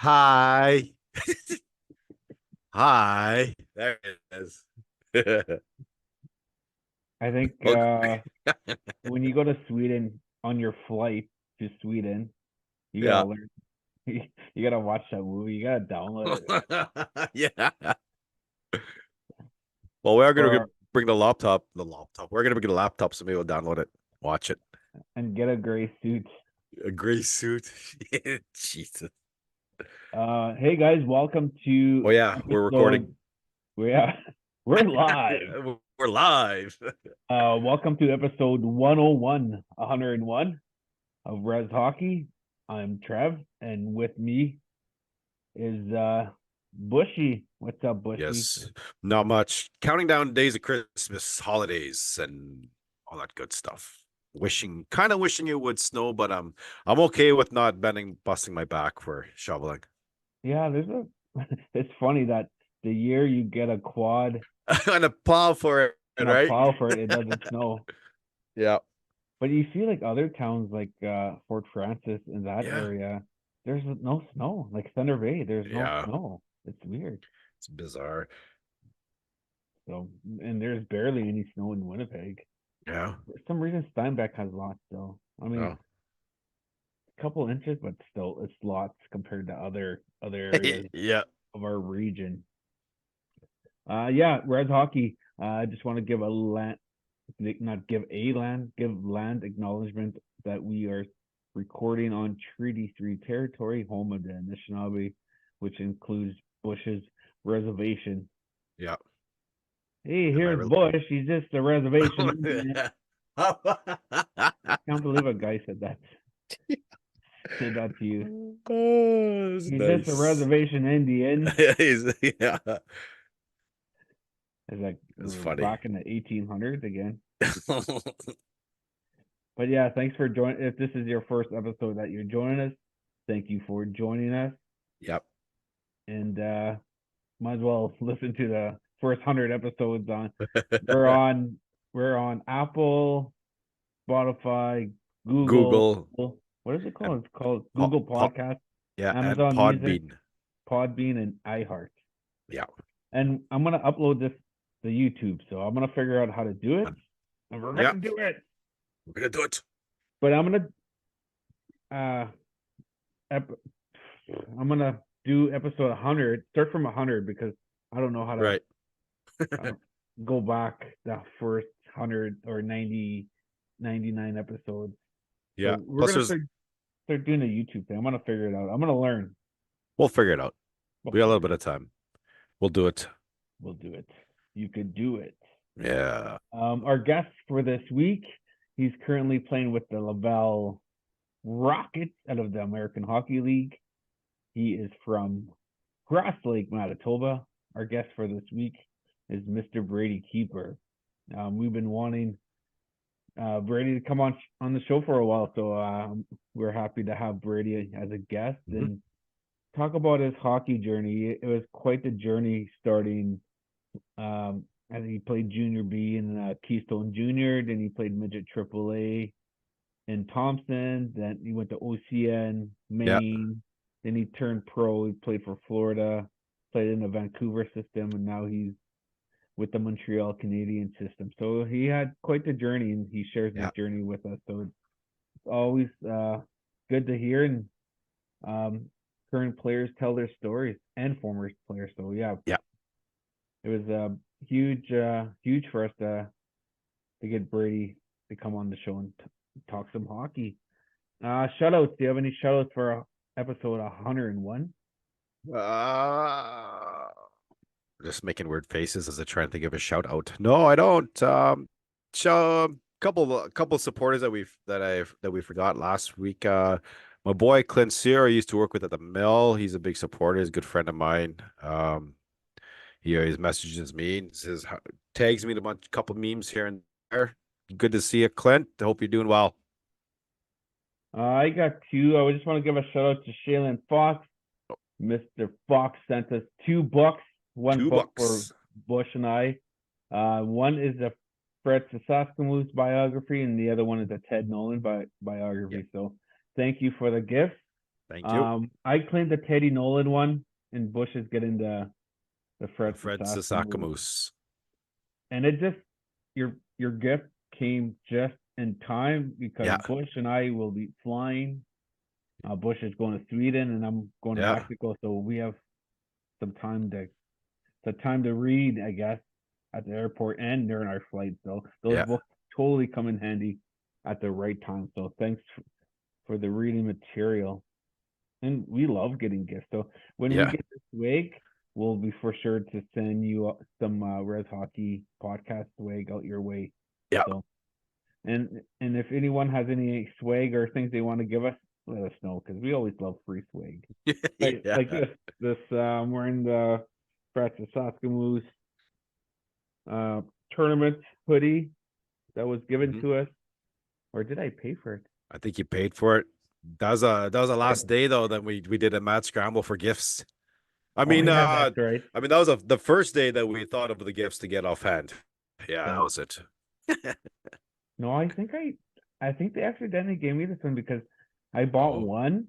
Hi. Hi. There it is. I think Well, when you go to Sweden on your flight to Sweden, you gotta yeah. learn. You gotta watch that movie. You gotta download it Yeah. Well, we are gonna or bring the laptop. We're gonna bring the laptop, so maybe we'll download it, watch it. and get a gray suit. A gray suit. Jesus. Hey guys, welcome Oh to yeah, we're episode. recording. Yeah, we're live. We're live. Welcome to episode 101, 101 of Rez Hockey. I'm Trev, and with me is Bushy. What's up, Bushy? Yes. Not much. Counting down days of Christmas, holidays, and all that good stuff. Kind of wishing it would snow, but I'm okay with not busting my back for shoveling. Yeah, there's a. It's funny that the year you get a quad And a plow for it, and a right? plow for it, it doesn't snow. Yeah. But you see, like other towns, like Fort Francis in that Yeah. area, there's no snow. Like Thunder Bay, there's no Yeah. snow. It's weird. It's bizarre. So, and there's barely any snow in Winnipeg. Yeah. For some reason, Steinbeck has lots, though. I mean, Oh. a couple inches, but still, it's lots compared to other areas Yeah. of our region. Yeah, Red Hockey. I just want to give a land, not give a land, give land acknowledgement that we are recording on Treaty 3 territory, home of the Anishinaabe, which includes Bush's reservation. Yeah. Hey, Am I here's really? Bush. He's just a reservation Indian. Can't believe a guy said that to you. Oh, that's He's just a nice. reservation Indian. Yeah. It's like It's we're funny. back in the 1800s again. But yeah, thanks for joining. If this is your first episode that you're joining us, thank you for joining us. Yep. And might as well listen to the first 100 episodes on. We're on we're on Apple, Spotify, Google. Google What is it and called? It's called Google Podcast, yeah, and Amazon Music, Podbean. Podbean, and iHeart. Yeah. And I'm gonna upload this to YouTube, so I'm gonna figure out how to do it, and we're Yeah. gonna do it. We're gonna do it. But uh, ep- I'm gonna do episode 100. Start from 100 because I don't know how to Right. uh, go back the first 100 or 90, 99 episodes. Yeah. So we're Plus gonna there's start doing a YouTube thing. I'm gonna figure it out. I'm gonna learn. we'll figure it out. We'll We got a little figure bit it. of time. We'll do it. We'll do it. You could do it. Yeah. Our guest for this week, he's currently playing with the Laval Rockets out of the American Hockey League. He is from Grass Lake, Manitoba. Our guest for this week is Mr. Brady Keeper. We've been wanting Brady to come on the show for a while, so we're happy to have Brady as a guest Mhm. and talk about his hockey journey. It was quite the journey starting. And he played Junior B in Keystone Junior. Then he played midget AAA in Thompson. Then he went to OCN, Yeah. Maine. Then he turned pro. He played for Florida, played in the Vancouver system, and now he's with the Montreal Canadian system. So he had quite the journey, and he shares his Yeah. journey with us. So it's always good to hear, and um, current players tell their stories and former players. So yeah, Yeah. it was huge for us to get Brady to come on the show and talk some hockey. Shoutouts. Do you have any shoutouts for episode 101? Uh, just making weird faces as I try and think of a shout out. No, I don't. So couple supporters that we forgot last week. My boy Clint Sear I used to work with at the mill. He's a big supporter. He's a good friend of mine. He always messages me and says tags me in couple memes here and there. Good to see you, Clint. I hope you're doing well. I got two. I just want to give a shout out to Shaylin Fox. Mr. Fox sent us $2, one book for $2. Bush and I. One is a Fred Saskatchewan's biography, and the other one is a Ted Nolan Yeah. biography. So thank you for the gift. Thank you. I claimed the Teddy Nolan one, and Bush is getting the Fred Fred Saskatchewan. Sasakamoose. And it just your gift came just in time because Yeah. Bush and I will be flying. Bush is going to Sweden, and I'm going to Yeah. Mexico, so we have some time to read, I guess, at the airport and during our flight. So those Yeah. books totally come in handy at the right time. So thanks for the reading material. And we love getting gifts. So when we Yeah. get this swag, we'll be for sure to send you some Rez Hockey podcast swag out your way. Yeah. So and if anyone has any swag or things they want to give us, let us know because we always love free swag. Like Yeah. like this I'm wearing the Francis Saskamoose tournament hoodie that was given Mhm. to us. Or did I pay for it? I think you paid for it. That was a last day though. Then we did a mad scramble for gifts. I Oh mean, yeah, that's right. that was the first day that we thought of the gifts to get offhand. Yeah, that So was it. no, I think they accidentally gave me this one because I bought Oh, one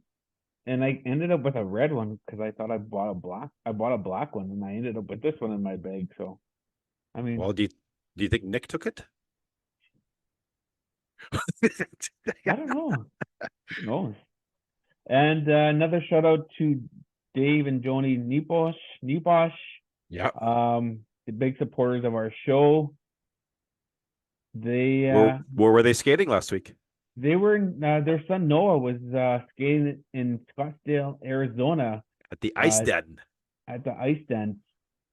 and I ended up with a red one because I thought I bought a black one and I ended up with this one in my bag. So I mean, well, do you think Nick took it? I don't know. Who knows? And another shout out to Dave and Joni Niposh, Yeah. the big supporters of our show. They Where were they skating last week? they were their son Noah was skating in Scottsdale, Arizona, At the Ice uh, Den. at the ice den.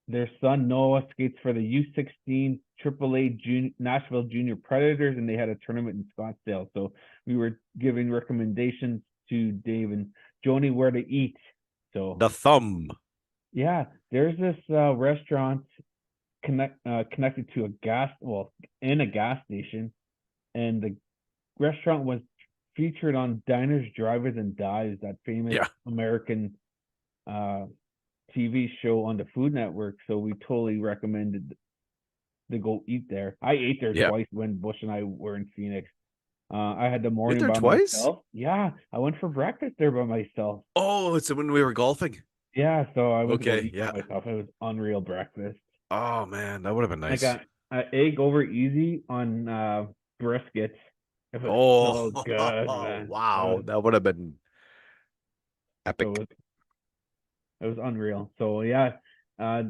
Their son Noah skates for the U16 AAA Nashville Junior Predators, and they had a tournament in Scottsdale. So we were giving recommendations to Dave and Joni where to eat. So The Thumb. yeah, there's this restaurant connected to in a gas station, and the restaurant was featured on Diners, Drivers, and Dives, that famous Yeah. American uh, TV show on the Food Network. So we totally recommended to go eat there. I ate there Yeah. twice when Bush and I were in Phoenix. I had the You ate morning there by twice? myself. Yeah, I went for breakfast there by myself. Oh, it's when we were golfing. Yeah, so I went to go Okay. eat by Yeah. myself. It was unreal breakfast. Oh man, that would have been I nice. got an egg over easy on brisket. It was Oh, so good, man. wow. That would have been It epic. was it was unreal. So yeah, uh,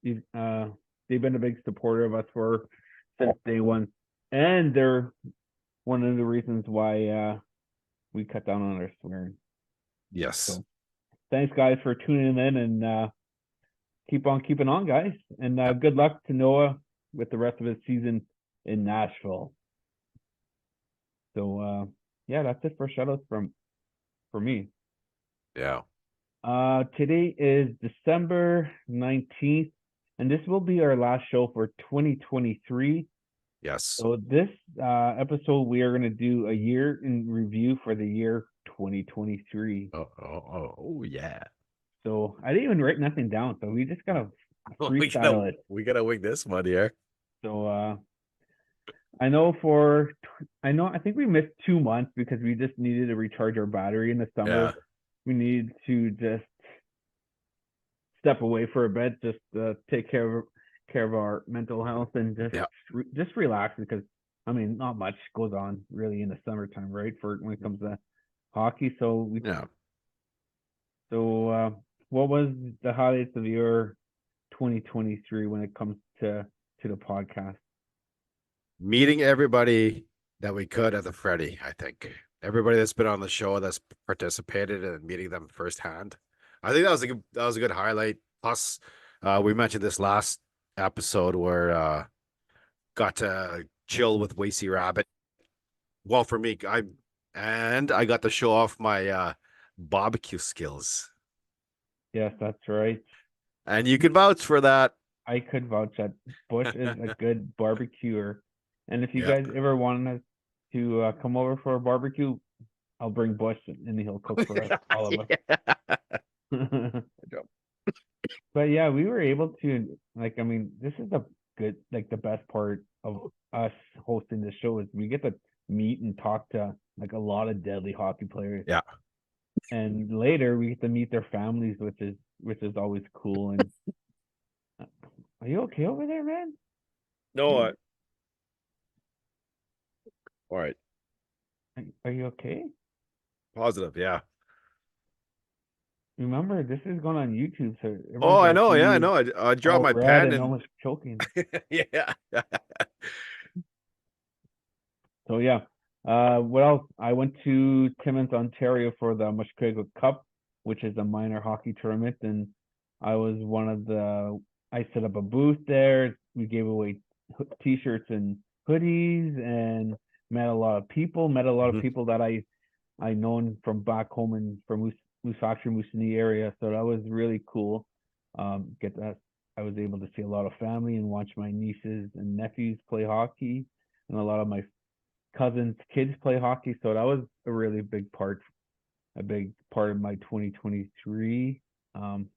these, they've been a big supporter of us for since day one, and they're one of the reasons why we cut down on our swearing. Yes. So thanks guys for tuning in and keep on keeping on, guys. And Yep. good luck to Noah with the rest of his season in Nashville. So yeah, that's it for shoutouts for me. Yeah. Today is December 19th, and this will be our last show for 2023. Yes. So this episode, we are going to do a year in review for the year 2023. Oh, yeah. So I didn't even write nothing down, so we just gotta We freestyle gotta it. we gotta wing this one here. So I think we missed 2 months because we just needed to recharge our battery in the Yeah. summer. We needed to just step away for a bit, just take care of our mental health and Yeah. just relax because I mean not much goes on really in the summertime, right? For when it comes to hockey. Yeah. So what was the highlights of your 2023 when it comes to the podcast? Meeting everybody that we could at the Freddy, I think. Everybody that's been on the show that's participated and meeting them firsthand. I think that was a good highlight. Plus, we mentioned this last episode where got to chill with Wacy Rabbit. Well, for me, I got to show off my barbecue skills. Yes, that's right. And you can vouch for that. I could vouch that Bush is a good barbecuer. And if you Yeah. guys ever want us to come over for a barbecue, I'll bring Bush and he'll cook for us, all of Yeah. us. But yeah, we were able to like. I mean, this is the good, like the best part of us hosting the show is we get to meet and talk to like a lot of deadly hockey players. Yeah. and later we get to meet their families, which is always cool. And are you okay over there, man? No, You, all right. are you okay? Positive, yeah. Remember, this is going on YouTube, so Oh, everyone's I gonna know. see Yeah, I you know. I dropped all my red pen and and almost choking. yeah. So yeah. What else? I went to Timmins, Ontario for the Mushkego Cup, which is a minor hockey tournament, and I was one of the. I set up a booth there. We gave away t-shirts and hoodies, and met a lot of people. Met a lot of Mhm. people that I known from back home and from Moose Factory, Moosonee area. So that was really cool. Get that. I was able to see a lot of family and watch my nieces and nephews play hockey, and a lot of my cousins' kids play hockey. So that was a really a big part of my 2023. Um,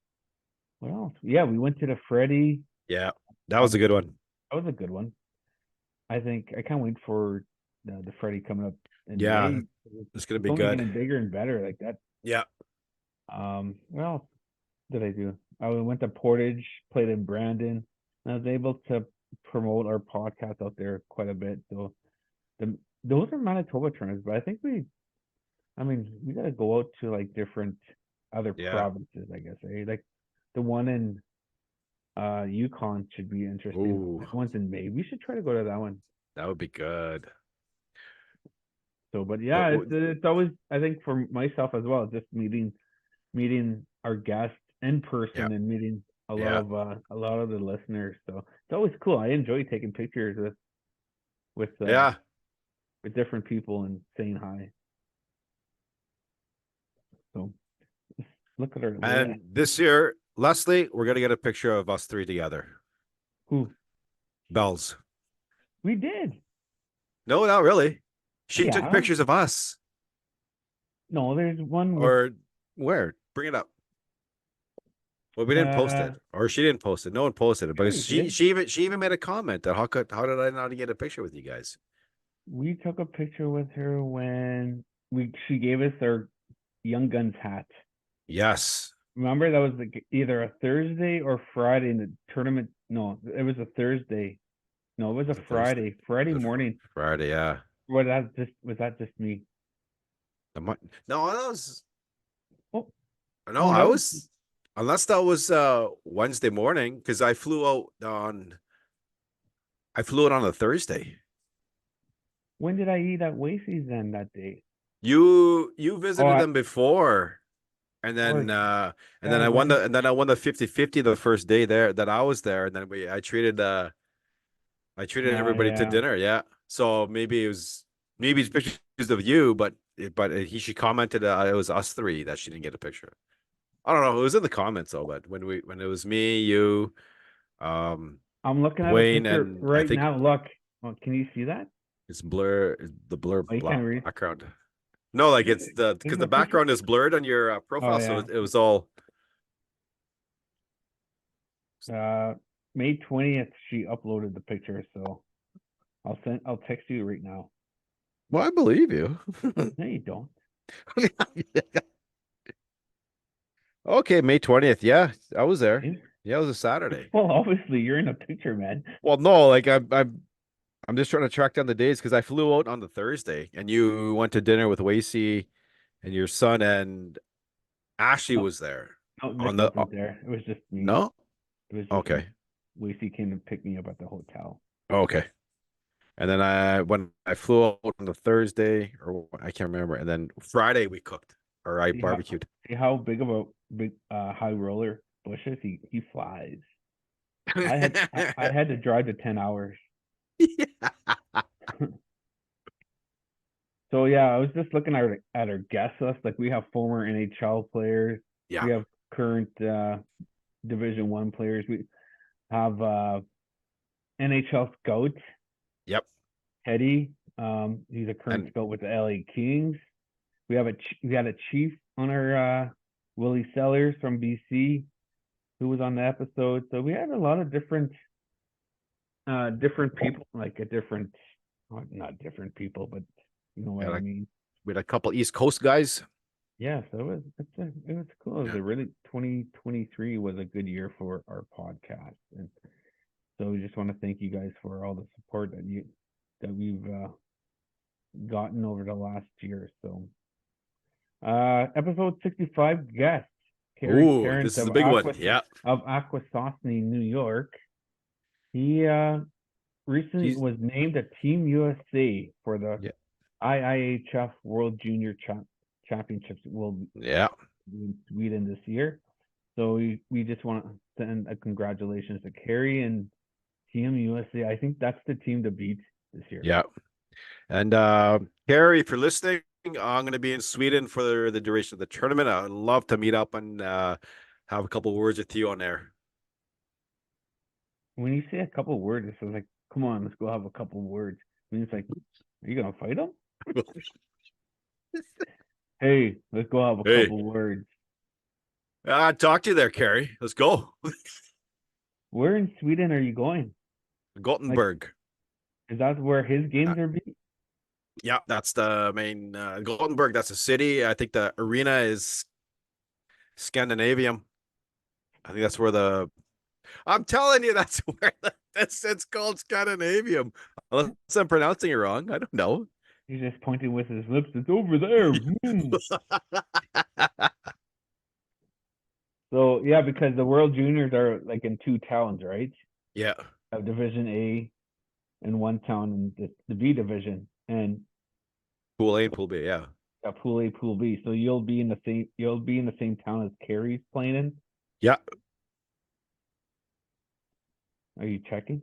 what else? Yeah, we went to the Freddy. Yeah, that was a good Obviously, one. that was a good one. I think I can't wait for the Freddy coming up in Yeah, May. it's gonna It's be only good. getting bigger and better like that. Yeah. What else did I do? I went to Portage, played in Brandon, and I was able to promote our podcast out there quite a bit. So the those are Manitoba tournaments, but I think we gotta go out to like different other Yeah. provinces, I guess. Eh? Like the one in Yukon should be interesting. Ooh, That one's in May. We should try to go to that one. that would be good. So, but What, yeah, what, it's always I think for myself as well, just meeting our guests in yeah. person and meeting Yeah. a lot of the listeners. So it's always cool. I enjoy taking pictures with uh Yeah. with different people and saying hi. So look at our list. And this year, Leslie, we're gonna get a picture of us three together. Who Bells. we did. No, not really. She took Yeah. pictures of us. No, there's one with Or where? Bring it up. Well, we didn't post uh it, or she didn't post it. No one posted it sure because we did. she even made a comment that how did I not get a picture with you guys? We took a picture with her when we she gave us our Young Guns hat. Yes, Remember that was like either a Thursday or Friday in the tournament. No, it was a Thursday. No, it was it a was a Thursday. Friday. It Friday was a morning. Friday. Yeah. Was that just me? No, that was Oh, no. oh, I that was was unless that was Wednesday morning because I flew out on a Thursday. when did I eat at Wasey's then that day? You Oh, visited them before, and or then yeah, when did I won the 50-50 the first day there that I was there, and then I treated everybody to yeah. dinner. Yeah, so maybe it's pictures of you, but she commented it was us three that she didn't get a picture. I don't know. It was in the comments though, but when it was me, you, um, I'm looking at a Dwayne, picture and I right think now. Look, oh, can you see that? the blur Oh, you can't read. background. No, like it's There's because the a picture. background is blurred on your Oh profile, so yeah. it was all. Uh, May 20th, she uploaded the picture, so I'll text you right now. Well, I believe you. No, you don't. Okay, May 20th. Yeah, I was there. Eh? Yeah, it was a Saturday. Well, obviously you're in a picture, man. Well, no, like I'm just trying to track down the days because I flew out on the Thursday and you went to dinner with Wacy and your son and Ashley No, was there no, on Nick the wasn't there. It was just me. no? It was just me. Okay. Lacey came to pick me up at the hotel. Okay. And then when I flew out on the Thursday or I can't remember, and then Friday we cooked or I See how barbecued. see how big of a big high roller Bush is? He flies. I had to drive to 10 hours. Yeah. So yeah, I was just looking at our guest list. Like we have former NHL players, Yeah. we have current Division 1 players. We have NHL scout Yep. Teddy. He's a current And scout with the LA Kings. We had a chief on our Willie Sellers from BC who was on the episode. So we had a lot of different people, like a different not different people, but you know what yeah, I like mean. we had a couple East Coast guys. Yeah, so it was cool. It was Yeah. a really 2023 was a good year for our podcast, and so we just want to thank you guys for all the support that we've gotten over the last year. So, episode 65 guest Carey Ooh, Terrance this is a big one. Yeah. of Aquasasne, New York. He recently He's was named a Team USA for the yeah. IIHF World Junior Championships will Yeah. be in Sweden this year. So we just want to send a congratulations to Carey and Team USA. I think that's the team to beat this year. Yeah. And Carey, if you're listening, I'm going to be in Sweden for the duration of the tournament. I'd love to meet up and have a couple words with you on there. When you say a couple words, it's like, come on, let's go have a couple words. I mean, it's like, are you gonna fight him? Hey, let's go have a Hey, couple words. talk to you there, Carey. Let's go. Where in Sweden are you going? Like, Gothenburg. is that where his Uh, games are being? yeah, that's the main Gothenburg. That's a city. I think the arena is Scandinavium. I think that's where the. I'm telling you, that's where it's called Scandinavium. Unless I'm pronouncing it wrong. I don't know. He's just pointing with his lips. It's over there. Hmm. So yeah, because the World Juniors are like in two towns, right? Yeah. Have Division A in one town and the B division, and Pool A and Pool B. Yeah. Pool A, Pool B. So you'll be in the same town as Carey's playing in. Yeah. Are you checking?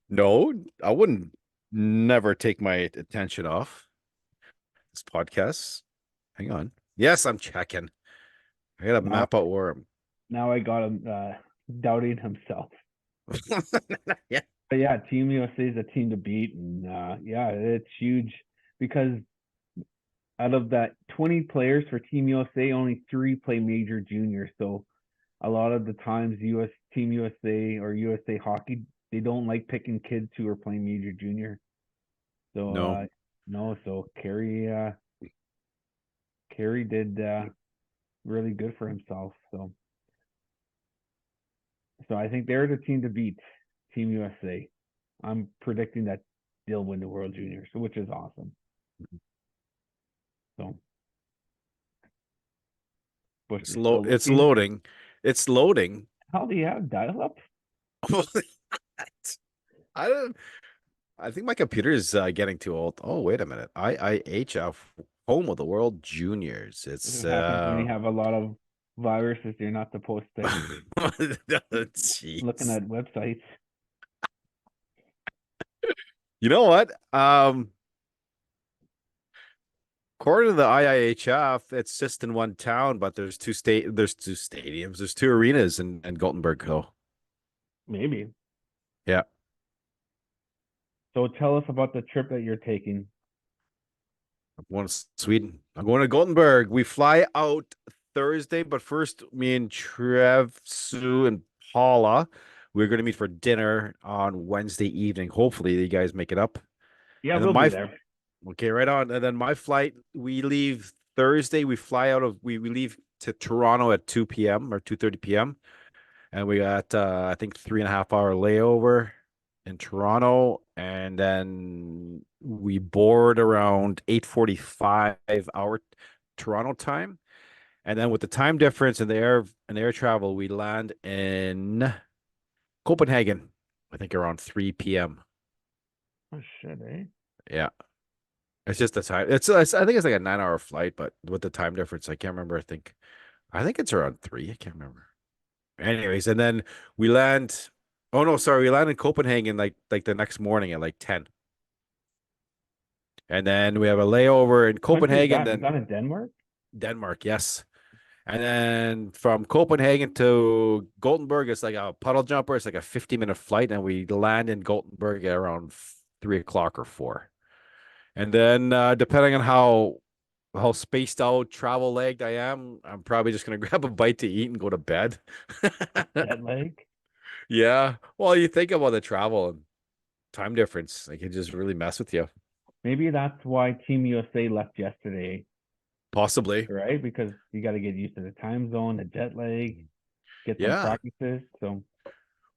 No, I wouldn't never take my attention off this podcast. Hang on. Yes, I'm checking. I gotta Now map out where I'm. now I got him doubting himself. Yeah. But yeah, Team USA is a team to beat, and yeah, it's huge because out of that 20 players for Team USA, only three play major junior. So a lot of the times, Team USA or USA Hockey, they don't like picking kids who are playing major junior. So No. no, so Carey did really good for himself. So I think they're the team to beat, Team USA. I'm predicting that they'll win the World Juniors, which is awesome. So Bush It's is still it's looking. loading. It's loading. How do you have dial up? I don't I think my computer is getting too old. Oh, wait a minute. IIHF, home of the World Juniors. This It's is happens when you have a lot of viruses. You're not supposed to looking jeez. at websites. You know what? According to the IIHF, it's just in one town, but there's two stadiums, there's two arenas in Gothenburg, though. Maybe. Yeah. So tell us about the trip that you're taking. I'm going to Sweden. I'm going to Gothenburg. We fly out Thursday, but first, me and Trev, Sue, and Paula, we're going to meet for dinner on Wednesday evening. Hopefully, you guys make it up. Yeah, And then we'll be there. okay, right on. And then my flight, we leave Thursday. We leave to Toronto at 2 p.m. or 2:30 p.m. And we got I think 3.5 hour layover in Toronto, and then we board around 8:45 hour Toronto time. And then with the time difference in the air travel, we land in Copenhagen, I think around 3 p.m. Oh shit, eh? Yeah. It's just the time. I think it's like a 9 hour flight, but with the time difference, I can't remember. I think it's around three. I can't remember. Anyways, and then we land. Oh no, sorry, we land in Copenhagen like the next morning at like 10. And then we have a layover in Country is Copenhagen, that? Is then that in Denmark? Denmark, yes. And then from Copenhagen to Gothenburg, it's like a puddle jumper. It's like a 50-minute flight, and we land in Gothenburg at around 3 o'clock or 4. And then depending on how spaced out travel lagged I am, I'm probably just gonna grab a bite to eat and go to bed. Jet lag? Yeah. Well, you think about the travel and time difference. Like it just really mess with you. Maybe that's why Team USA left yesterday. Possibly. right? Because you got to get used to the time zone, the jet lag, get some Yeah. practices. So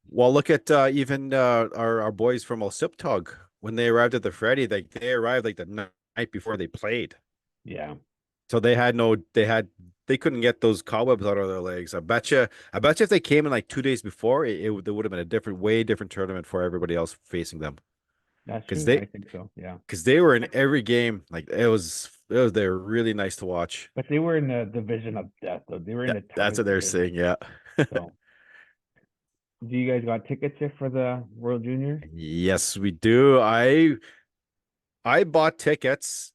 Well, look at even our boys from Osiptog when they arrived at the Freddy. They arrived like the night before they played, yeah, so they couldn't get those cobwebs out of their legs. I bet you if they came in like 2 days before, there would have been a way different tournament for everybody else facing them that's because true. I think so. Yeah, they were in every game. Like they were really nice to watch. but they were in the division of death, though. They were in Yeah, the that's toughest what they're division. saying. Yeah. So, do you guys got tickets yet for the World Juniors? Yes, we do. I bought tickets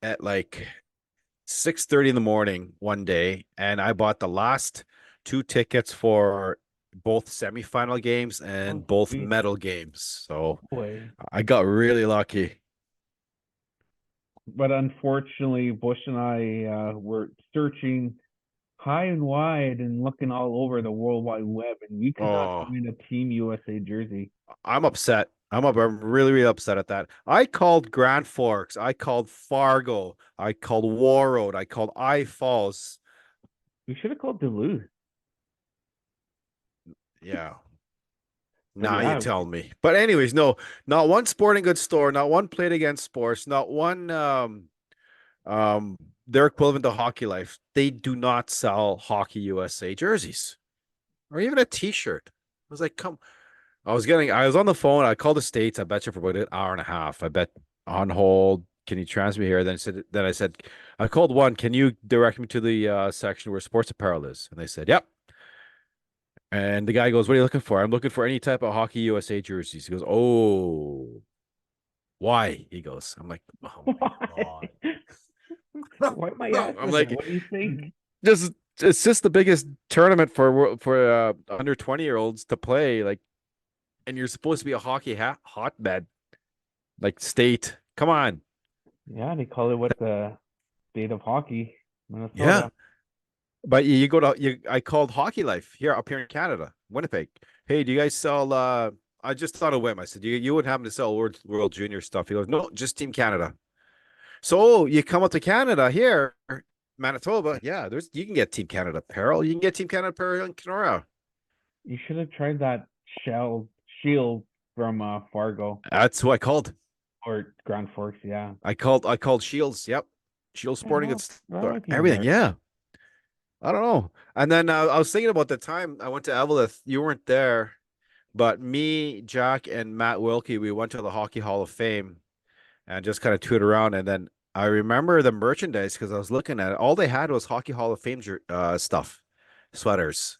at like 6:30 in the morning one day, and I bought the last two tickets for both semifinal games Oh, and both sweet. medal games. So Boy. I got really lucky. But unfortunately, Bush and I were searching high and wide and looking all over the World Wide Web, and we could not Oh, find a Team USA jersey. I'm upset. I'm really, really upset at that. I called Grand Forks. I called Fargo. I called Warroad. I called I Falls. We should have called Duluth. Yeah. But Now you yeah, tell me. But anyways, no, not one sporting goods store, not one Play It Again Sports, not one their equivalent to Hockey Life. They do not sell Hockey USA jerseys or even a t-shirt. I was like, come. I was on the phone. I called the States. I bet you for about an hour and a half. I bet on hold. Can you transfer me here? Then I said, I called one. Can you direct me to the section where sports apparel is? And they said, yep. And the guy goes, what are you looking for? I'm looking for any type of Hockey USA jerseys. He goes, oh, why? He goes, I'm like, oh my why? God. Why am I I'm asking that? like, What do you think? just it's just the biggest tournament for under 20-year-olds to play. Like, and you're supposed to be a hockey hotbed, like state. Come on. Yeah, they call it what the state of hockey, Yeah. Minnesota. But you go to you I called Hockey Life here up here in Canada, Winnipeg. Hey, do you guys sell I just thought of whim. I said, you wouldn't happen to sell World Junior stuff. He goes, no, just Team Canada. So you come up to Canada here, Manitoba. Yeah, there's you can get Team Canada apparel. You can get Team Canada apparel in Kenora. You should have tried that shell shield from Fargo That's who I called. or Grand Forks. Yeah, I called Shields. Yep. Shields yeah, Sporting Goods they're all store. looking Everything. American. Yeah. I don't know. And then I was thinking about the time I went to Eveleth. You weren't there, but me, Jack, and Matt Wilkie, we went to the Hockey Hall of Fame and just kind of toured around. And then I remember the merchandise because I was looking at it. All they had was Hockey Hall of Fame stuff, sweaters.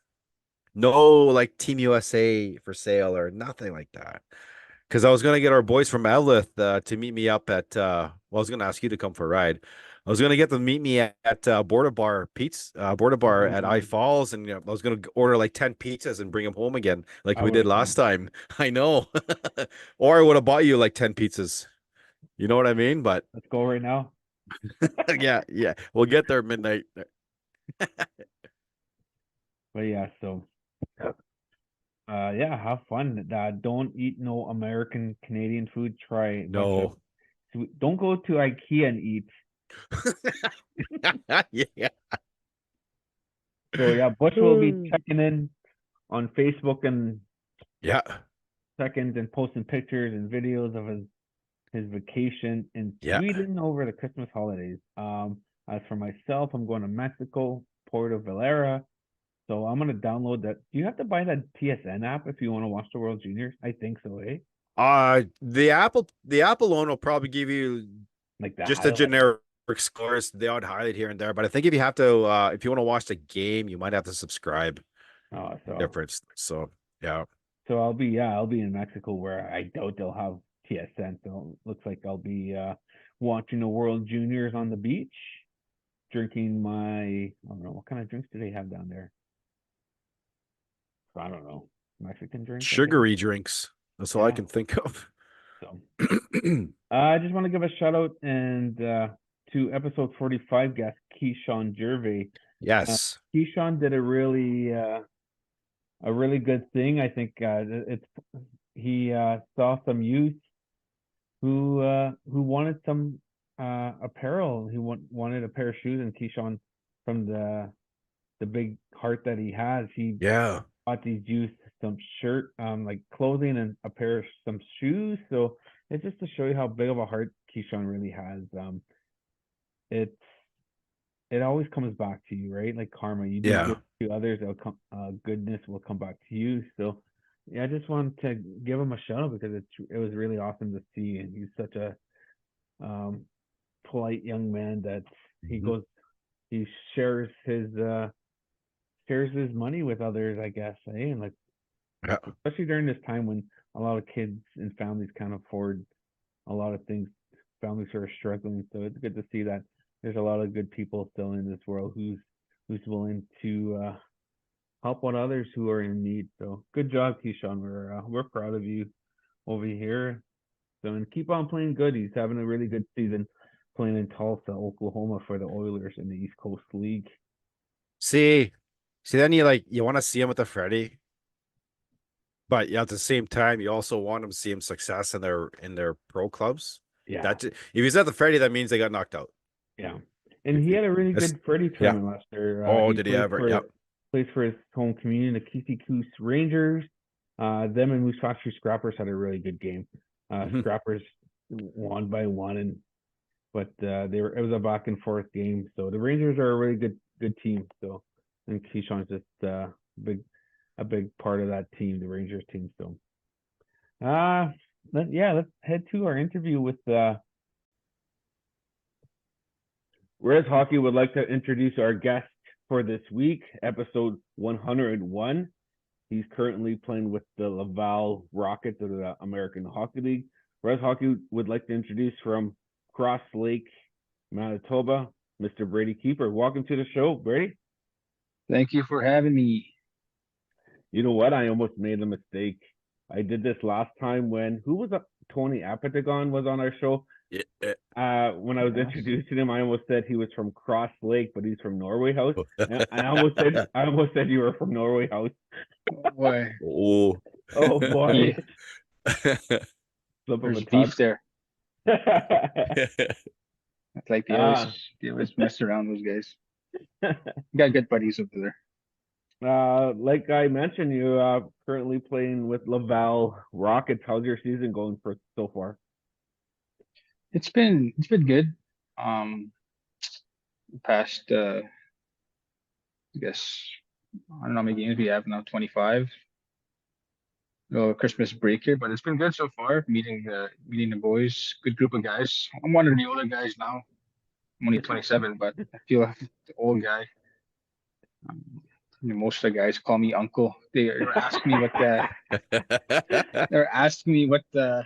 No like Team USA for sale or nothing like that. Because I was gonna get our boys from Eveleth to meet me up at well, I was gonna ask you to come for a ride. I was gonna get them to meet me at Border Bar at I Ooh, Falls, and I was gonna order like 10 pizzas and bring them home again, like I we would did have last come. time. I know, or I would have bought you like 10 pizzas. You know what I mean? But Let's go right now. yeah, yeah, we'll get there midnight. But yeah, so yeah, have fun. Don't eat no American Canadian food. Try a bunch of No. sweet. Don't go to IKEA and eat. Yeah. So yeah, Bush will be checking in on Facebook and Yeah. seconds and posting pictures and videos of his vacation in Yeah. Sweden over the Christmas holidays. As for myself, I'm going to Mexico, Puerto Valera. So I'm gonna download that. Do you have to buy that TSN app if you want to watch the World Juniors? I think so, eh? The Apple loan will probably give you Like the just a highlight. generic scores, the odd highlight here and there. But I think if you want to watch the game, you might have to subscribe Oh, so difference. So yeah. I'll be in Mexico where I doubt they'll have TSN. So it looks like I'll be watching the World Juniors on the beach, drinking I don't know, what kind of drinks do they have down there? I don't know. Mexican drink, I think. Sugary drinks. That's all I Yeah. can think of. So I just want to give a shout out and to episode 45 guest Keyshawn Gervais. Uh, Yes. Keyshawn did a really good thing. I think it's he saw some youth who wanted some. apparel. He wanted a pair of shoes, and Keyshawn, from the big heart that he has, he Yeah. bought these Jews some shirt, like clothing and a pair of some shoes. So it's just to show you how big of a heart Keyshawn really has. It's it always comes back to you, right? Like karma. You do Yeah. good to others, it'll come, goodness will come back to you. So yeah, I just wanted to give him a shout out because it was really awesome to see, and he's such a um polite young man that he Mhm. goes he shares his money with others, I guess, eh? And like Yeah. especially during this time when a lot of kids and families can't afford a lot of things, families are struggling. So it's good to see that there's a lot of good people still in this world who's willing to help out others who are in need. So good job, Keyshawn. We're proud of you over here. So and keep on playing good. He's having a really good season playing in Tulsa, Oklahoma for the Oilers in the East Coast League. See, then you want to see him with the Freddie, but at the same time, you also want them to see him success in their pro clubs. Yeah, If he's at the Freddie, that means they got knocked out. yeah. And If he he, had a really that's, good Freddie yeah. tournament last year. Oh, He did he ever? Yep. plays for his home community, the Kesey Coos Rangers. Them and Moose Factory Scrappers had a really good game. Mhm. Scrappers won by one, and but it was a back and forth game. So the Rangers are a really good team. So and Keyshawn's just big a big part of that team, the Rangers team. So let's head to our interview with Rez Hockey would like to introduce our guest for this week, episode 101. He's currently playing with the Laval Rockets of the American Hockey League. Rez Hockey would like to introduce from Cross Lake, Manitoba, Mr. Brady Keeper. Welcome to the show, Brady. Thank you for having me. You know what? I almost made a mistake. I did this last time when who was up? Tony Apatagon was on our show. Yeah. When I was Yes. introducing him, I almost said he was from Cross Lake, but he's from Norway House. And I almost said you were from Norway House. Oh boy, Oh. Oh boy, yeah, slip of a there's tongue. beef there. It's like Ah, they always mess around those guys. Got good buddies over there. like I mentioned, you currently playing with Laval Rockets. How's your season going for so far? It's been good. Um, past I guess I don't know how many games we have now. 25. No Christmas break here, but it's been good so far. Meeting the boys, good group of guys. I'm one of the older guys now. I'm only 27, but I feel like the old guy. Um, most of the guys call me uncle. They ask me they're asking me what to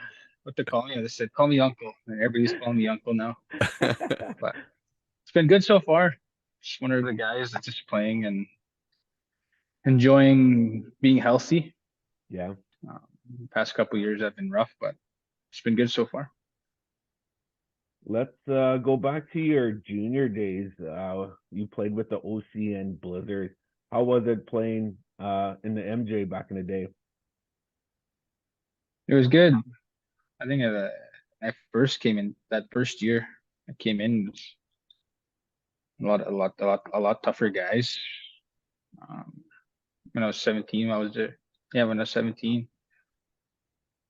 call me. I just said call me uncle. And everybody's calling me uncle now. But it's been good so far. Just one of the guys that's just playing and enjoying being healthy. Yeah. Past couple years have been rough, but it's been good so far. Let's go back to your junior days. You played with the OCN Blizzard. How was it playing in the MJ back in the day? It was good. I think I first came in that first year. I came in a lot tougher guys. Um, when I was 17, I was there. Yeah, when I was 17.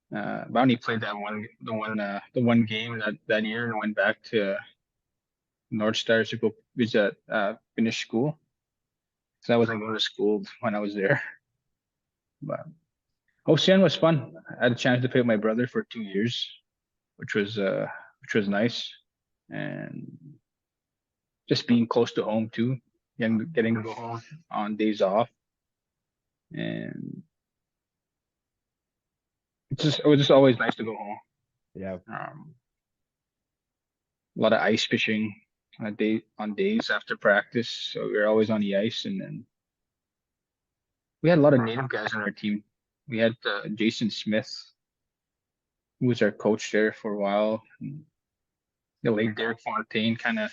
But I only played the one game that year and went back to North Stars to go visit finish school. So I wasn't going to school when I was there. But OCN was fun. I had a chance to play with my brother for 2 years, which was uh which was nice, and just being close to home too, getting to go home on days off, and it was just always nice to go home. Yeah. A lot of ice fishing on days after practice, so we were always on the ice, and then we had a lot of native guys on our team. We had Jason Smith, who was our coach there for a while. And the late Derek Fontaine kind of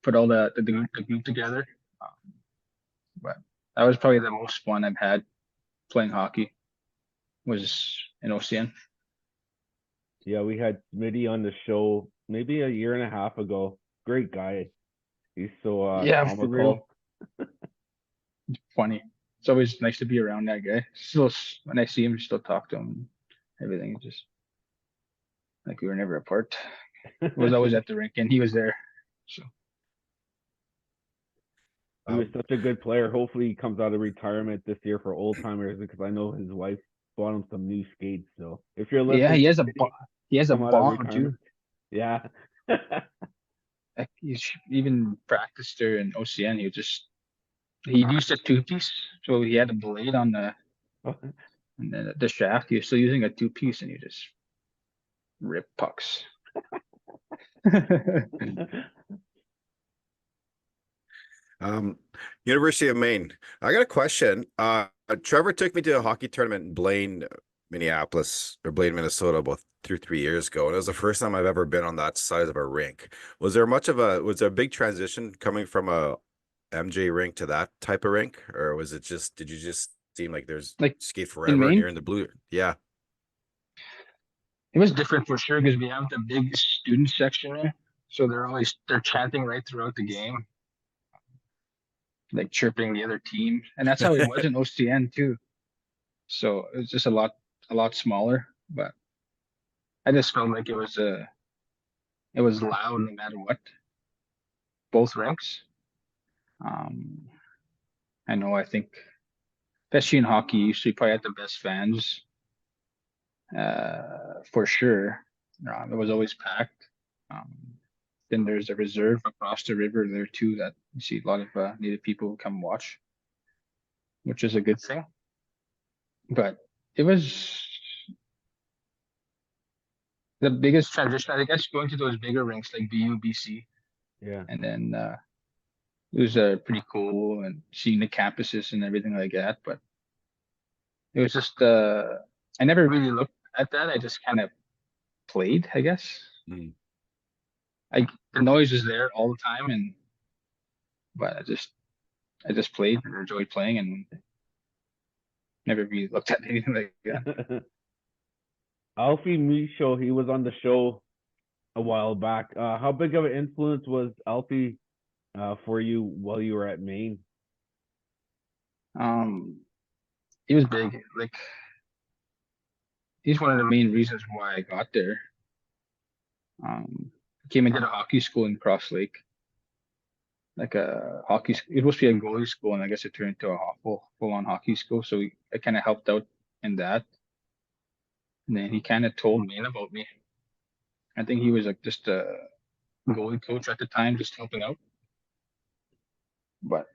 put all the group together. Um, but that was probably the most fun I've had playing hockey was in OCN. Yeah, we had Smitty on the show maybe a year and a half ago. Great guy. He's so Yeah, for real. comical. Funny. It's always nice to be around that guy. Still, when I see him, still talk to him. Everything just like we were never apart. Was always at the rink, and he was there. So He was Um, such a good player. Hopefully, he comes out of retirement this year for old timers because I know his wife bought him some new skates. So if you're yeah, listening, he has a come out of bomb too. retirement. Yeah. Like even practiced there in OCN. He used a two piece, so he had a blade on the and then the shaft. He was still using a two piece, and he just rip pucks. um, University of Maine. I got a question. Trevor took me to a hockey tournament in Blaine, Minneapolis, or Blaine, Minnesota, about 2 or 3 years ago, and it was the first time I've ever been on that size of a rink. Was there a big transition coming from a MJ rink to that type of rink, or was it just did you just seem like there's Like skate in forever and Maine, you're in the blue? Yeah. it was different for sure because we have the big student section there, so they're chanting right throughout the game, like chirping the other team, and that's how it was in OCN too. So it was just a lot smaller, but I just felt like it was loud no matter what, both rinks. Um, I know, I think, especially in hockey, you usually probably had the best fans, for sure. It was always packed. Um, then there's a reserve across the river there too that you see a lot of native people come watch, which is a good thing. But it was the biggest transition, I guess, going to those bigger rinks like BU, BC, Yeah. and then it was pretty cool and seeing the campuses and everything like that. But it was just I never really looked at that. I just kind of played, I guess. Mm. I The noise is there all the time, and but I just played and enjoyed playing and never really looked at anything like that. Alfie Micho, he was on the show a while back. How big of an influence was Alfie for you while you were at Maine? Um, he was big. Like he's one of the main reasons why I got there. Came and did a hockey school in Cross Lake, like a hockey. It was supposed to be a goalie school, and I guess it turned into a full on hockey school. So I kind of helped out in that. And then he kind of told Maine about me. I think he was like just a goalie coach at the time, just helping out. But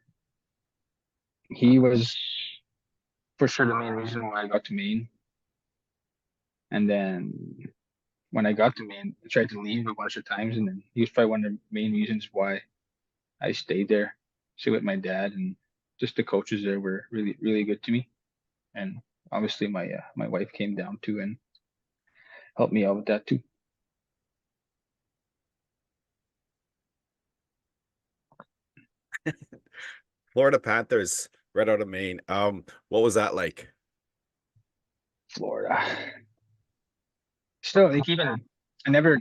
he was for sure the main reason why I got to Maine. And then when I got to Maine, I tried to leave a bunch of times, and then he was probably one of the main reasons why I stayed there. Stay with my dad, and just the coaches there were really good to me. And obviously my wife came down too and helped me out with that too. Florida Panthers right out of Maine. What was that like? Florida. Still, like even I never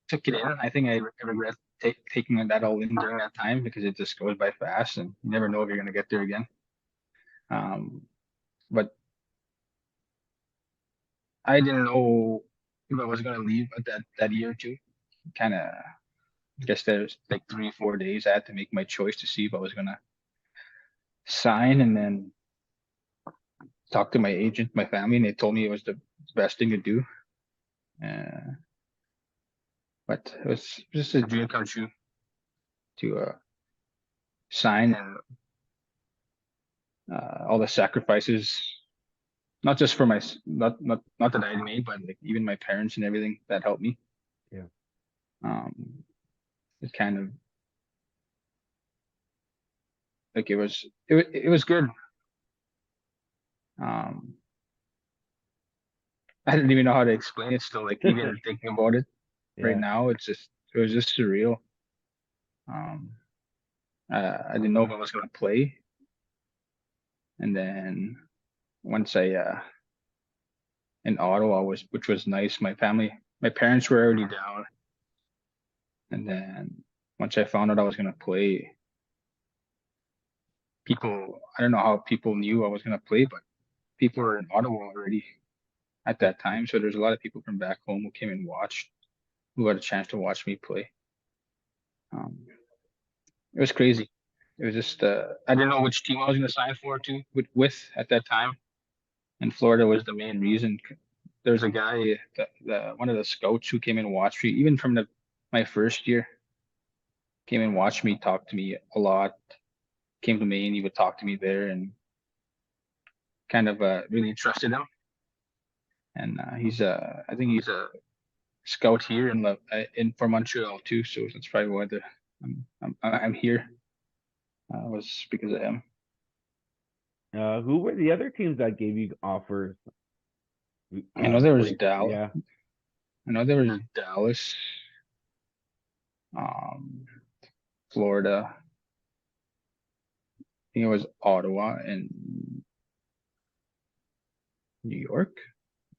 took it in. I think I regret taking that all in during that time because it just goes by fast and you never know if you're gonna get there again. Um, but I didn't know if I was gonna leave at that year or two. Kind of, I guess there's like 3 4 days I had to make my choice to see if I was gonna sign, and then talk to my agent, my family, and they told me it was the best thing to do. Uh, but it was just a dream come true to sign, and all the sacrifices, not just for not that I made, but like even my parents and everything that helped me. Yeah. Um, it kind of like it was good. Um, I didn't even know how to explain it. Still, like even thinking about it right Yeah. now, it was just surreal. Um, I didn't know if I was gonna play, and then once I in Ottawa was which was nice. My parents were already down, And then once I found out I was gonna play, I don't know how people knew I was gonna play, but people were in Ottawa already at that time. So there's a lot of people from back home who came and watched, who had a chance to watch me play. It was crazy. It was just I didn't know which team I was gonna sign for with at that time. And Florida was the main reason. There's a guy, one of the scouts who came and watched me, even from my first year, came and watched me, talked to me a lot, came to me and he would talk to me there and kind of really trusted him. And I think he's a scout here in for Montreal too. So that's probably why I'm here. Was because of him. Who were the other teams that gave you offers? I know there was Dallas. Yeah. I know there was Dallas, Florida. I think it was Ottawa and New York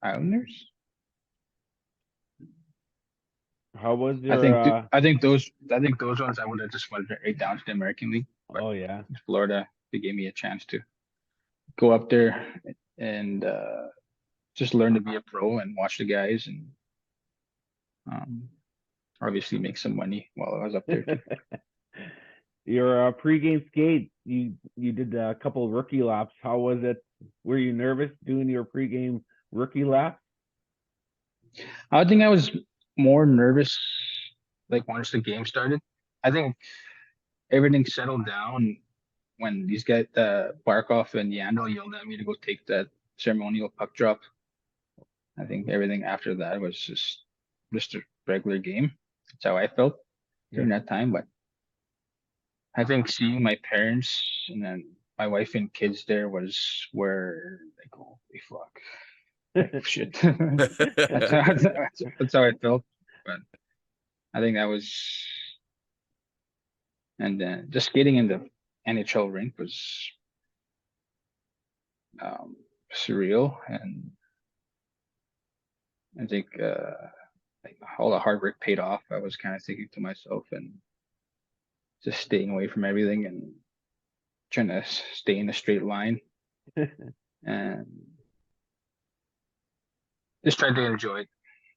Islanders. How was I your think I think those ones I would have just went right down to the American League. But oh yeah. Florida, they gave me a chance to go up there and just learn to be a pro and watch the guys and obviously make some money while I was up there too. Your pregame skate, you did a couple of rookie laps. How was it? Were you nervous doing your pregame rookie lap? I think I was more nervous like once the game started. I think everything settled down when these guys, Barkov and Yandel, yelled at me to go take that ceremonial puck drop. I think everything after that was just a regular game. That's how I felt during that time. But I think seeing my parents and then my wife and kids there was where like, holy fuck, like, shit. That's how I felt. But I think that was, and then just getting in the NHL rink was surreal, and I think like all the hard work paid off. I was kind of thinking to myself and just staying away from everything and trying to stay in a straight line and just trying to enjoy it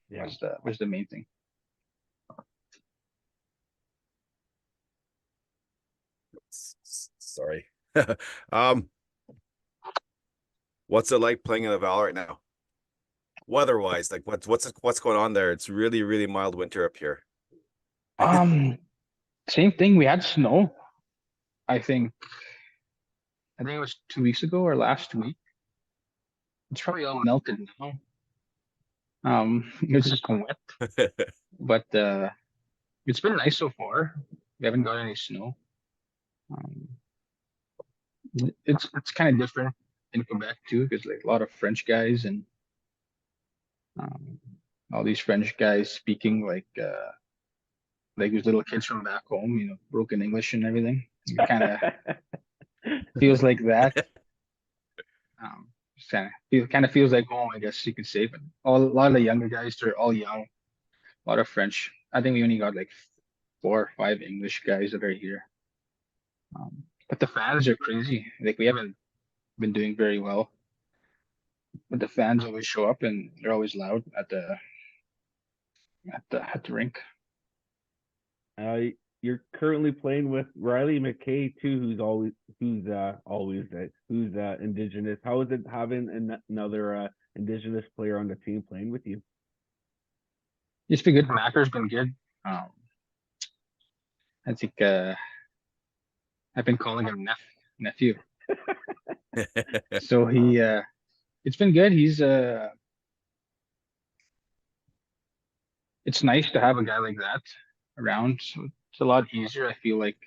Yeah. was the main thing. Sorry. um, what's it like playing in Laval right now? Weather-wise, like what's going on there? It's really, really mild winter up here. Same thing. We had snow. I think it was 2 weeks ago or last week. It's probably all melted now. It was just wet, but it's been nice so far. We haven't got any snow. Um, it's kind of different in Quebec too, because like a lot of French guys and um, all these French guys speaking like these little kids from back home, broken English and everything. It kind of feels like that. Kind of feels like home, I guess you could say. But a lot of the younger guys, they're all young. A lot of French. I think we only got like 4 or 5 English guys that are here. But the fans are crazy. Like we haven't been doing very well, but the fans always show up and they're always loud at the rink. You're currently playing with Riley McKay too, who's Indigenous. How is it having another Indigenous player on the team playing with you? It's been good. Macker's been good. I think I've been calling him nephew. So it's been good. It's nice to have a guy like that around. So it's a lot easier. I feel like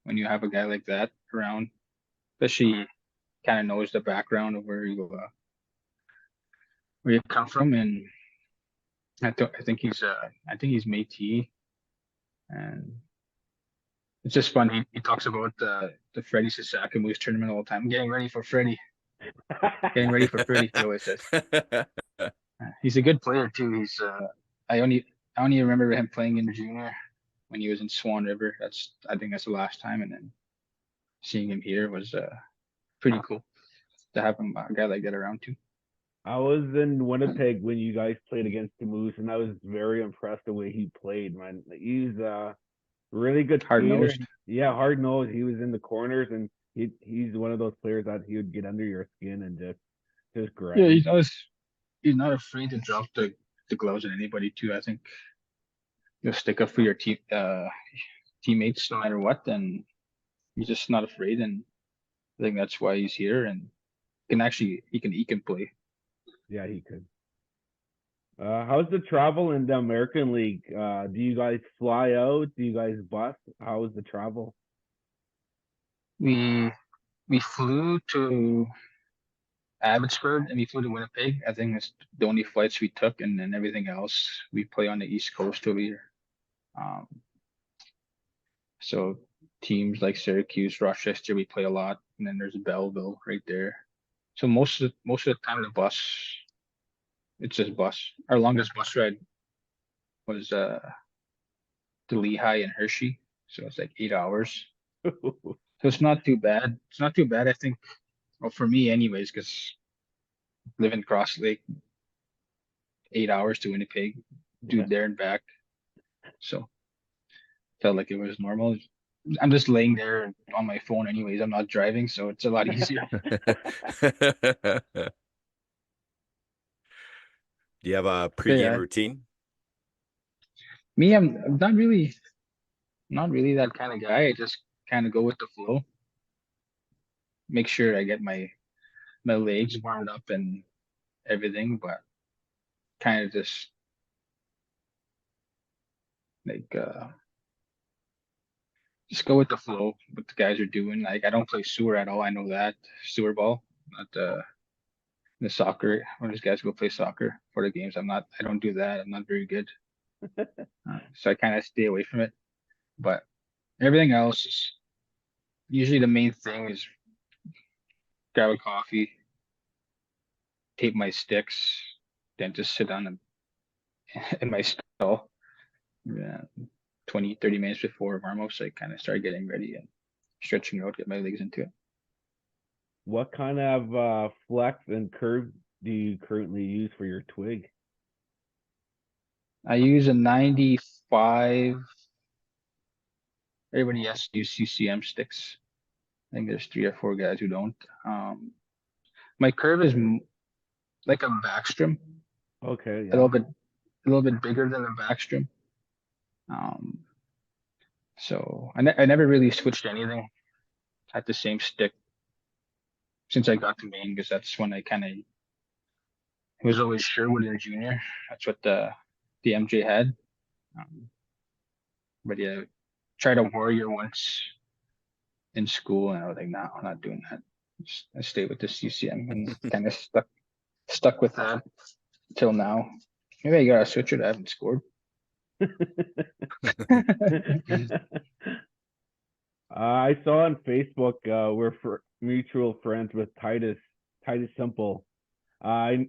when you have a guy like that around, especially kind of knows the background of where you come from, and I think he's Métis, and it's just fun. He talks about the Freddie Sasakamoose tournament all the time. Getting ready for Freddie. Getting ready for Freddie. He always says. He's a good player too. I only remember him playing in the junior when he was in Swan River. I think that's the last time, and then seeing him here was pretty cool to have a guy like that around too. I was in Winnipeg when you guys played against the Moose, and I was very impressed the way he played, man. He's a really good Hard skater. nosed. Yeah, hard nosed. He was in the corners, and he's one of those players that he would get under your skin and just Yeah, grind. he's not afraid to drop the gloves at anybody too. I think you'll stick up for your teammates no matter what, and he's just not afraid. And I think that's why he's here and he can play. Yeah, he could. How's the travel in the American League? Do you guys fly out? Do you guys bus? How is the travel? We we flew to Abbotsford and we flew to Winnipeg. I think that's the only flights we took, and then everything else we play on the East Coast over here. Um, so teams like Syracuse, Rochester, we play a lot, and then there's Belleville right there. So most of the time the bus, it's just bus. Our longest bus ride was to Lehigh and Hershey, so it's like 8 hours. So it's not too bad. It's not too bad, I think. Well, for me, anyways, because living across Lake, 8 hours to Winnipeg, Yeah. dude, there and back. So felt like it was normal. I'm just laying there on my phone, anyways. I'm not driving, so it's a lot easier. Do you have a But pregame yeah, routine? me, I'm not really that kind of guy. I just kind of go with the flow. Make sure I get my legs warmed up and everything, but kind of just like just go with the flow. What the guys are doing. Like I don't play sewer at all. I know that sewer ball, not the soccer. When these guys go play soccer for the games, I don't do that. I'm not very good, so I kind of stay away from it. But everything else is usually the main thing is grab a coffee, tape my sticks, then just sit down in my stall. Yeah, 20, 30 minutes before warm-ups, I kind of start getting ready and stretching out, get my legs into it. What kind of flex and curve do you currently use for your twig? I use a 95. Everybody has to use CCM sticks. I think there's 3 or 4 guys who don't. My curve is like a backstrom, Okay, a yeah. little bit, a little bit bigger than a backstrom. Um, so I never really switched anything. Had the same stick since I got to Maine because that's when I kind of it was always Sherwood and Junior. That's what the MJ had. Um, but yeah, tried a Warrior once in school, and I was like, no, I'm not doing that. I stayed with the CCM and kind of stuck with that till now. Maybe I got a switcher that I haven't scored. I saw on Facebook we're mutual friends with Titus Simple.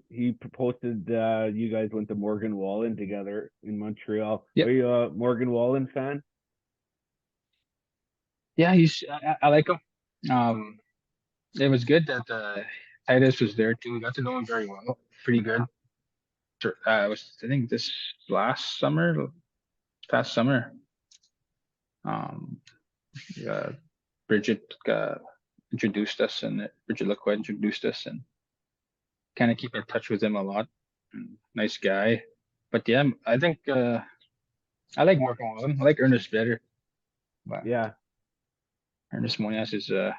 He posted you guys went to Morgan Wallen together in Montreal. Yep. Are you a Morgan Wallen fan? Yeah, I like him. It was good that Titus was there too. We got to know him very well, pretty good. It was I think this past summer. Um, Bridget introduced us, and Bridget Lacroix introduced us, and kind of keep in touch with him a lot. Nice guy, but yeah, I think I like working with him. I like Ernest better, but Yeah. Ernest Monias is the,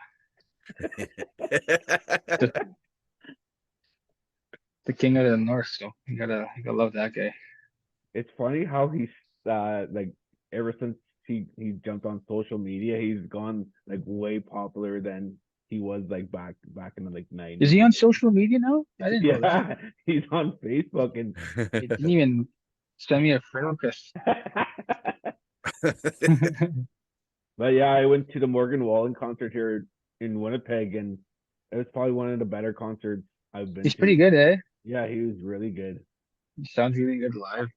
the king of the north, so you gotta love that guy. It's funny how he's like ever since he jumped on social media, he's gone like way popular than he was like back in the like Is 90s. he on social media now? I didn't know that. Yeah, he's on Facebook and He didn't even send me a friend request. but yeah, I went to the Morgan Wallen concert here in Winnipeg and it was probably one of the better concerts I've been He's pretty to. good, eh? Yeah, he was really good. He sounds really good live.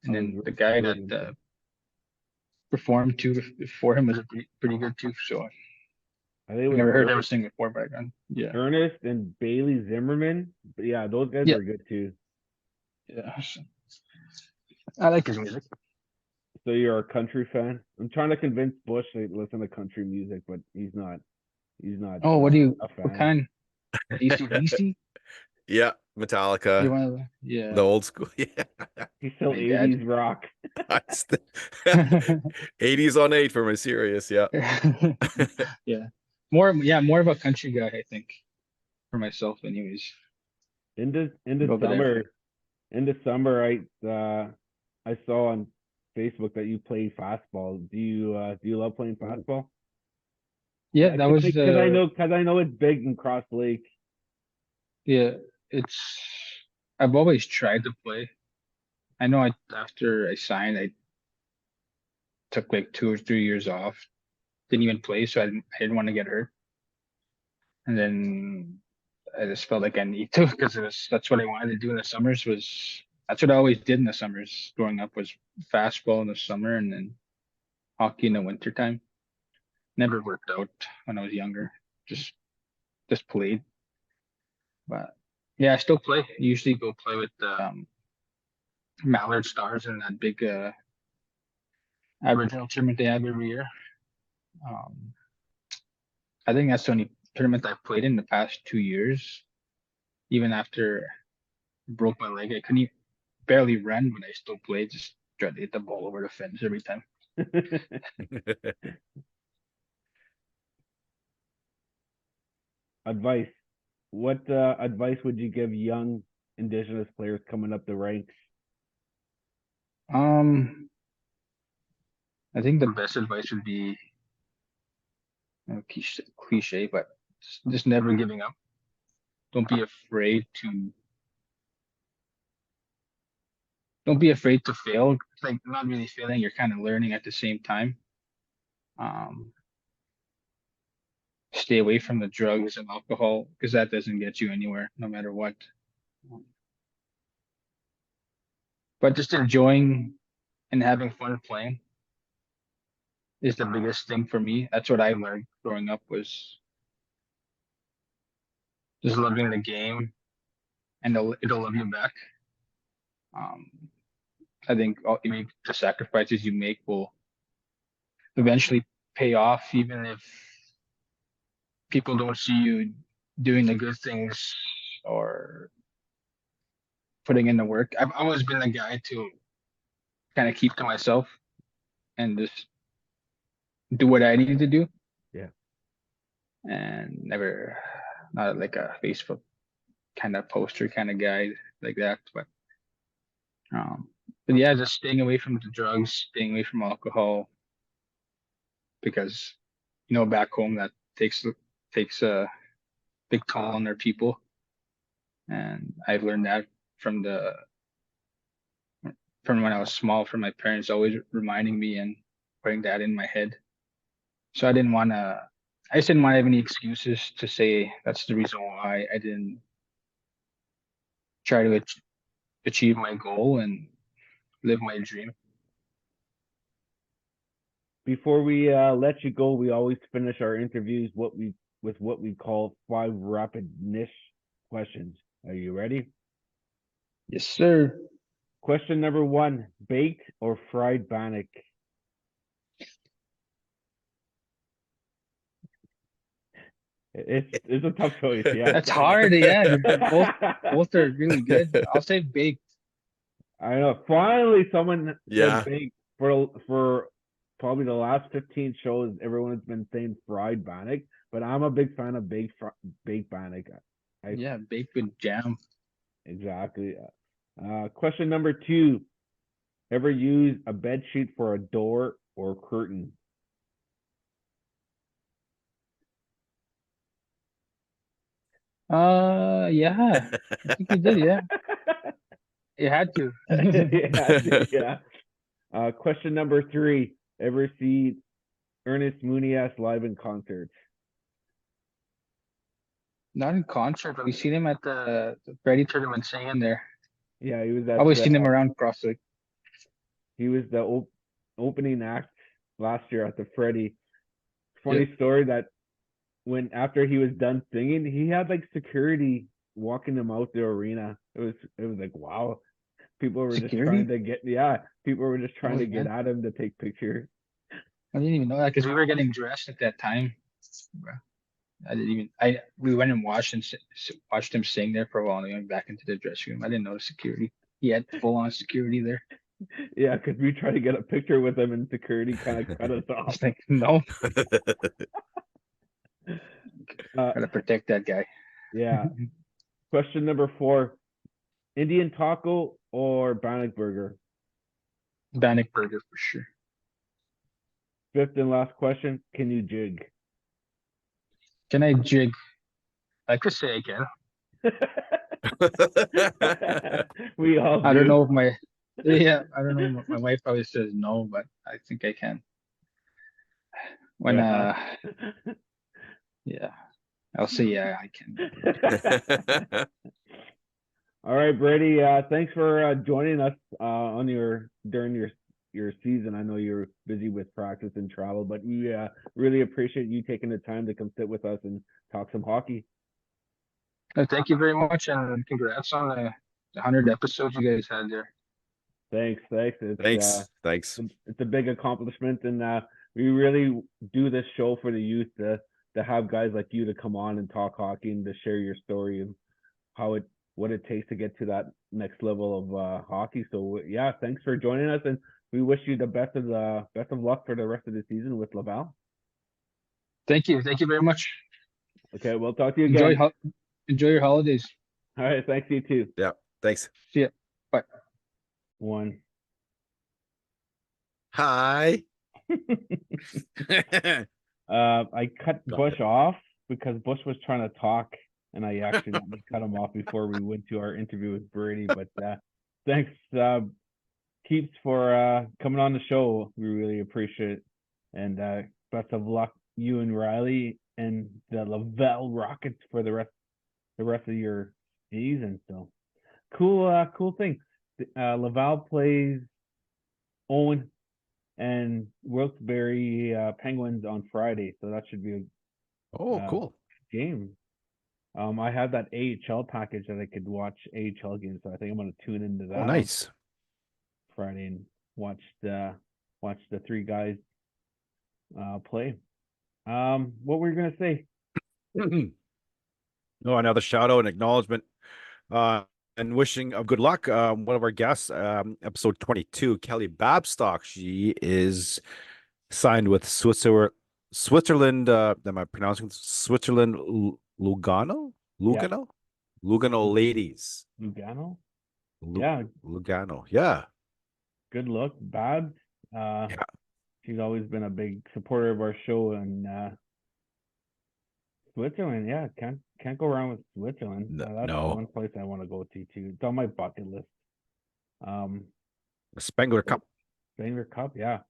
I And was then the guy really that impressed. perform too for him was pretty good too. So I think it I was never heard him sing before, but yeah, Ernest and Bailey Zimmerman. But yeah, those guys yeah, were good too. yeah. I like his music. So you're a country fan? I'm trying to convince Bush to listen to country music, but he's not. He's not Oh, a what fan. kind? AC/DC? Yeah, You're Metallica, one of the, the yeah, old school. Yeah, He's still my dad. 80s rock. That's the 80s on 8 for my serious. Yeah. Yeah. More of a country guy, I think, for myself anyways. In the Over there. summer, I saw on Facebook that you play fastball. Do you love playing fastball? Yeah, that was Because I know it's big in Cross Lake. yeah, it's I've always tried to play. I know after I signed, I took like 2 or 3 years off. Didn't even play, so I didn't want to get hurt. And then I just felt like I need to because that's what I wanted to do in the summers was that's what I always did in the summers growing up was fastball in the summer and then hockey in the wintertime. Never worked out when I was younger. Just played. But yeah, I still play. Usually go play with Mallard Stars in that big Aboriginal tournament they have every year. Um, I think that's the only tournament I've played in the past 2 years. Even after I broke my leg, I couldn't barely run, but I still played. Just tried to hit the ball over the fence every time. Advice. What advice would you give young Indigenous players coming up the ranks? Um, I think the best advice would be cliche, but just never giving up. Don't be afraid to don't be afraid to fail. It's like not really failing, you're kind of learning at the same time. Um, Stay away from the drugs and alcohol because that doesn't get you anywhere, no matter what. But just enjoying and having fun playing is the biggest thing for me. That's what I learned growing up was just loving the game and it'll love you back. Um, I think the sacrifices you make will eventually pay off, even if people don't see you doing the good things or putting in the work. I've always been the guy to kind of keep to myself and just do what I need to do Yeah. and never not like a Facebook kind of poster kind of guy like that. Um, but yeah, just staying away from the drugs, staying away from alcohol, because back home that takes a big toll on their people, and I've learned that from the from when I was small, from my parents always reminding me and putting that in my head. So I just didn't want to have any excuses to say that's the reason why I didn't try to achieve my goal and live my dream. Before we let you go, we always finish our interviews with what we call 5 rapid niche questions. Are you ready? Yes, sir. Question number 1: baked or fried bannock? It's a tough choice, yeah. That's hard. Yeah, both are really good. I'll say baked. I know. Finally, someone said Yeah. baked. For probably the last 15 shows, everyone's been saying fried bannock, but I'm a big fan of baked bannock. Yeah, baked with jam. Exactly. Question number 2: ever use a bed sheet for a door or curtain? Yeah. I think you did. Yeah, you had to. Yeah. Question number 3: ever see Ernest Munias live in concert? Not in concert, but we seen him at the Brady tournament singing there. Yeah, Always seen him around CrossFit. he was the opening act last year at the Freddie. Funny story that when after he was done singing, he had like security walking him out the arena. It was like wow. People were just Security? trying to get people were just trying Oh, to get man. at him to take pictures. I didn't even know that because we were getting dressed at that time. I didn't even. We went and watched him sing there for a while. And we went back into the dressing room. I didn't know the security. He had full on security there. Yeah, because we tried to get a picture with him and security kind of cut us off. It's like no, Uh, gotta protect that guy. yeah. Question number 4. Indian taco or Bannock burger? Bannock burger for sure. 5th and last question. Can you jig? Can I jig? I could say I can. We all I don't do. know if my yeah. I don't know. My wife always says no, but I think I can. When Yeah. yeah, I'll say yeah. I can. All right, Brady. Thanks for joining us on during your season. I know you're busy with practice and travel, but we really appreciate you taking the time to come sit with us and talk some hockey. Thank you very much, and congrats on the 100 episodes you guys had there. Thanks. Thanks. It's a big accomplishment, and we really do this show for the youth to have guys like you to come on and talk hockey and to share your story and what it takes to get to that next level of hockey. So yeah, thanks for joining us, and we wish you the best of luck for the rest of the season with Laval. Thank you very much. Okay, we'll talk to you again. Enjoy your holidays. All right, thanks, you too. Yeah, thanks. See ya. Bye. 1. Hi. I cut Got Bush it. off because Bush was trying to talk, and I accidentally cut him off before we went to our interview with Brady. But thanks, Keeps, for coming on the show. We really appreciate it, and best of luck, you and Riley and the Laval Rockets for the rest of your season. So cool thing. Laval plays Owen and Wilkes-Barre Penguins on Friday, so that should be a Oh, cool. game. I have that AHL package that I could watch AHL games, so I think I'm going to tune into that Oh, nice. Friday and watch the 3 guys play. What were you going to say? Oh, another shout out and acknowledgement. And wishing of good luck. One of our guests, episode 22, Kelly Babstock. She is signed with Switzerland. Am I pronouncing Switzerland? Lugano? Yeah. Lugano ladies. Lugano? Lu- Yeah. Lugano. Yeah. Good luck, Babs. Yeah. She's always been a big supporter of our show, and Switzerland, yeah, can't go wrong with Switzerland. That's No. one place I want to go to too. It's on my bucket list. The Spengler Cup. Spengler Cup, yeah.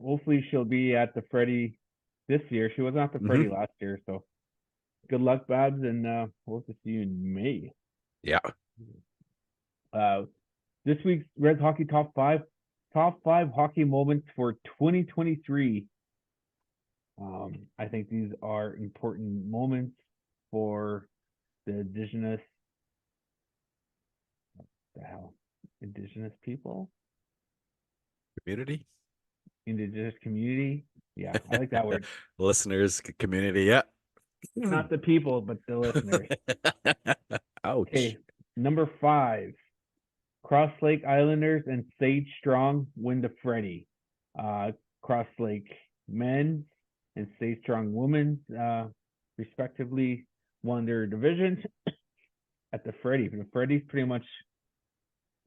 Hopefully she'll be at the Freddie this year. She wasn't at the Freddie last year, so good luck, Babs, and hope to see you in May. Yeah. This week's Rez Hockey top five hockey moments for 2023. I think these are important moments for the Indigenous people, Community. Indigenous community. Yeah, I like that word. Listeners, community. Yeah. Not the people, but the listeners. Ouch. Okay, number 5. Cross Lake Islanders and Sage Strong win the Freddie. Cross Lake men's and Sage Strong women's, respectively, won their divisions at the Freddie. The Freddie's pretty much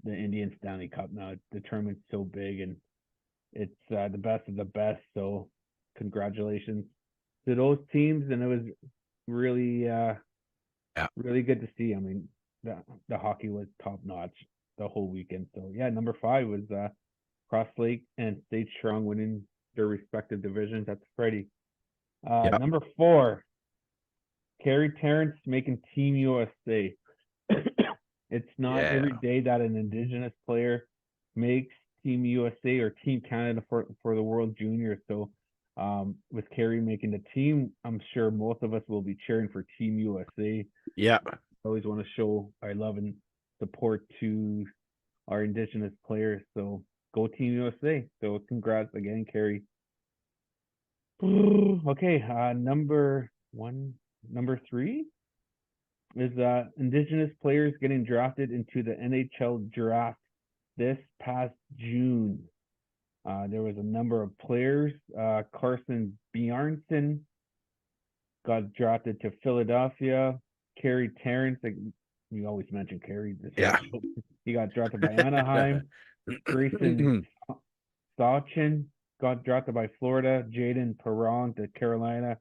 the Indian Stanley Cup now. The tournament's so big, and it's the best of the best. So congratulations to those teams, and it was really really good to see. I mean, the hockey was top notch the whole weekend. So yeah, number 5 was Cross Lake and State Strong winning their respective divisions at the Freddie. Number 4, Carey Terrance making Team USA. It's not every day that an Indigenous player makes Team USA or Team Canada for the World Juniors. So with Carey making the team, I'm sure most of us will be cheering for Team USA. Yeah. I always want to show our love and support to our Indigenous players. So go Team USA. So congrats again, Carey. Okay, number 3 is Indigenous players getting drafted into the NHL draft this past June. There was a number of players. Carson Bjarnson got drafted to Philadelphia. Carey Terrance, like, we always mention Carey. Yeah. He got drafted by Anaheim. Grayson Sachin got drafted by Florida. Jaden Perron to Carolina.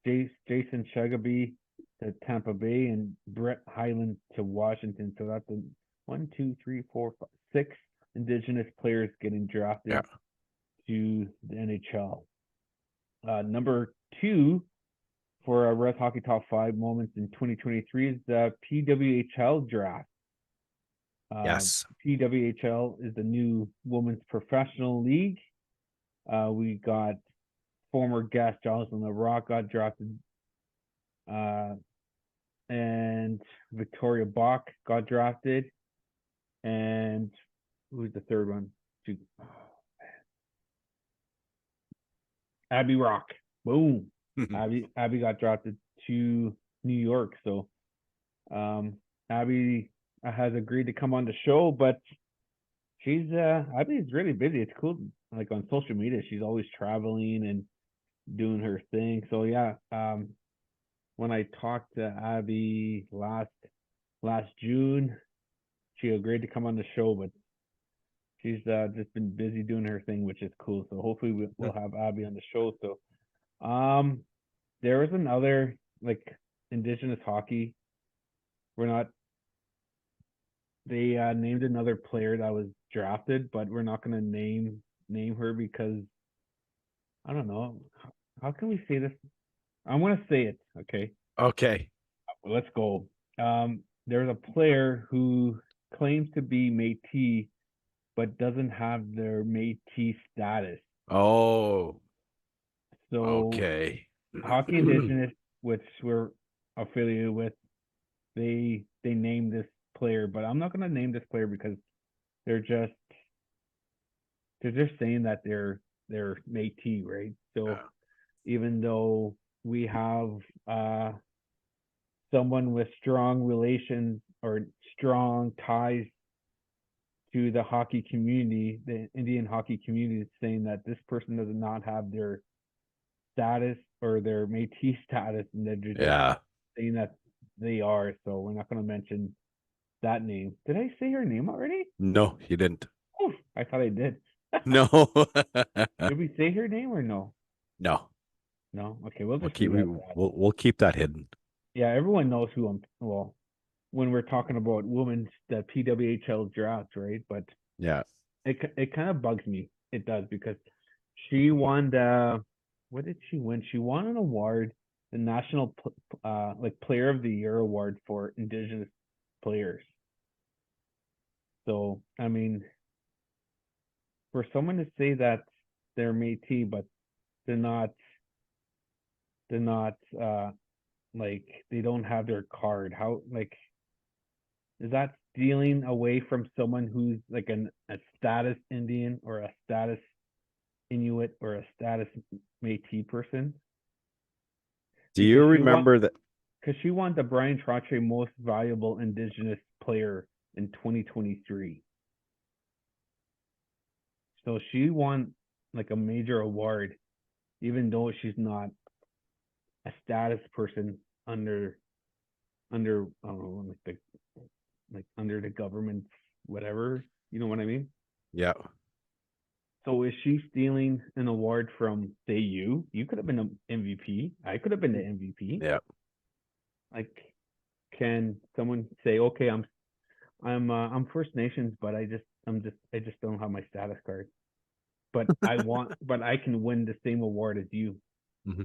Jason Chegaby to Tampa Bay, and Brett Highland to Washington. So that's 6 Indigenous players getting drafted to the NHL. Number 2 for a Rez Hockey Top 5 moments in 2023 is the PWHL draft. Yes. PWHL is the new women's professional league. We got former guest Jonathan LaRock got drafted, and Victoria Bach got drafted, and who's the third one? Abby Rock. Boom. Abby got drafted to New York. So Abby has agreed to come on the show, but Abby's really busy. It's cool. Like on social media, she's always traveling and doing her thing. So yeah, when I talked to Abby last June, she agreed to come on the show, but she's just been busy doing her thing, which is cool. So hopefully we'll have Abby on the show. So there was another like Indigenous hockey. They named another player that was drafted, but we're not gonna name her because I don't know. How can we say this? I want to say it. Okay. Okay. Let's go. There's a player who claims to be Métis, but doesn't have their Métis status. Oh. So Okay. Hockey Indigenous, which we're affiliated with, they named this player, but I'm not gonna name this player because they're just saying that they're Métis, right? So even though we have someone with strong relations or strong ties to the hockey community, the Indian hockey community, is saying that this person does not have their status or their Métis status, and they're just saying that they are. So we're not going to mention that name. Did I say her name already? No, you didn't. Oh, I thought I did. No. Did we say her name or no? No. No. Okay, we'll just we'll keep that hidden. Yeah, everyone knows who I'm. Well, when we're talking about women's the PWHL draft, right? But yeah, it kind of bugs me. It does because she won the. What did she win? She won an award, the National Player of the Year award for Indigenous players. So I mean, for someone to say that they're Métis, but they're not like they don't have their card. How like is that stealing away from someone who's like a status Indian or a status Inuit or a status Métis person? Do you remember that? Because she won the Brian Trottier Most Valuable Indigenous Player in 2023. So she won like a major award, even though she's not a status person under I don't know, like under the government, whatever. You know what I mean? Yeah. So is she stealing an award from, say, you? You could have been an MVP. I could have been the MVP. Yeah. Like, can someone say, okay, I'm First Nations, but I just don't have my status card. But but I can win the same award as you. Mm-hmm.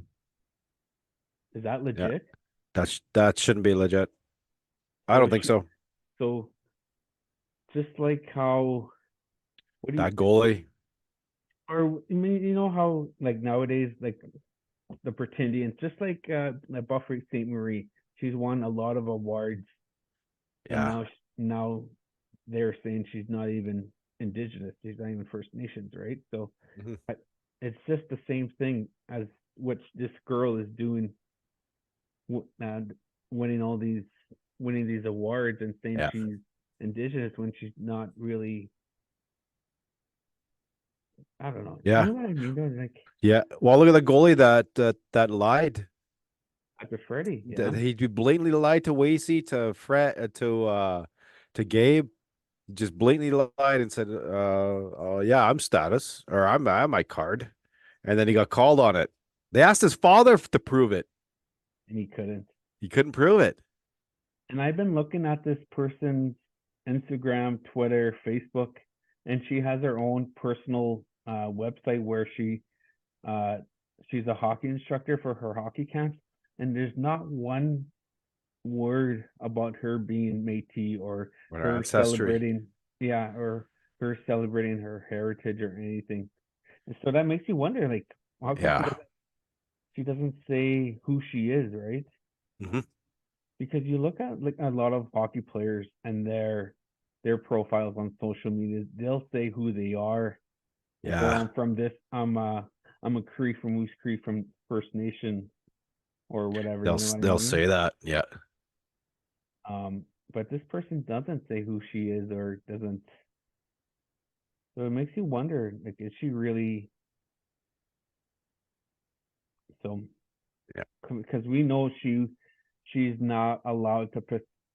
Is that legit? Yeah. That shouldn't be legit. I don't think so. So just like how What do you, That goalie. or I mean, you know how like nowadays, like the pretendians, just like Buffy St. Marie, she's won a lot of awards, and Yeah. now they're saying she's not even indigenous, she's not even First Nations, right? So Mhm. it's just the same thing as what this girl is doing, and winning all these winning these awards and saying Yeah. she's indigenous when she's not really. I don't know. You Yeah. know what I mean? Though, like Yeah. Well, look at the goalie that lied. after Freddie, That yeah, he blatantly lied to Wasey, to Fred, to Gabe. Just blatantly lied and said, yeah, I'm status, or I'm my card," and then he got called on it. They asked his father to prove it. and he couldn't. He couldn't prove it. And I've been looking at this person's Instagram, Twitter, Facebook, and she has her own personal website where uh, she's a hockey instructor for her hockey camps, and there's not one word about her being Métis or With our her ancestry. celebrating, yeah, or her celebrating her heritage or anything. And so that makes you wonder, like, how come Yeah. she doesn't say who she is, right? Hmm. Because you look at like a lot of hockey players and their profiles on social media, they'll say who they are. Like, oh, Yeah. I'm from this, I'm a Cree from Moose Cree from First Nation or whatever, They'll you know what I they'll mean? say that. Yeah. But this person doesn't say who she is or doesn't, so it makes you wonder, like, is she really so? Yeah. Because we know she's not allowed to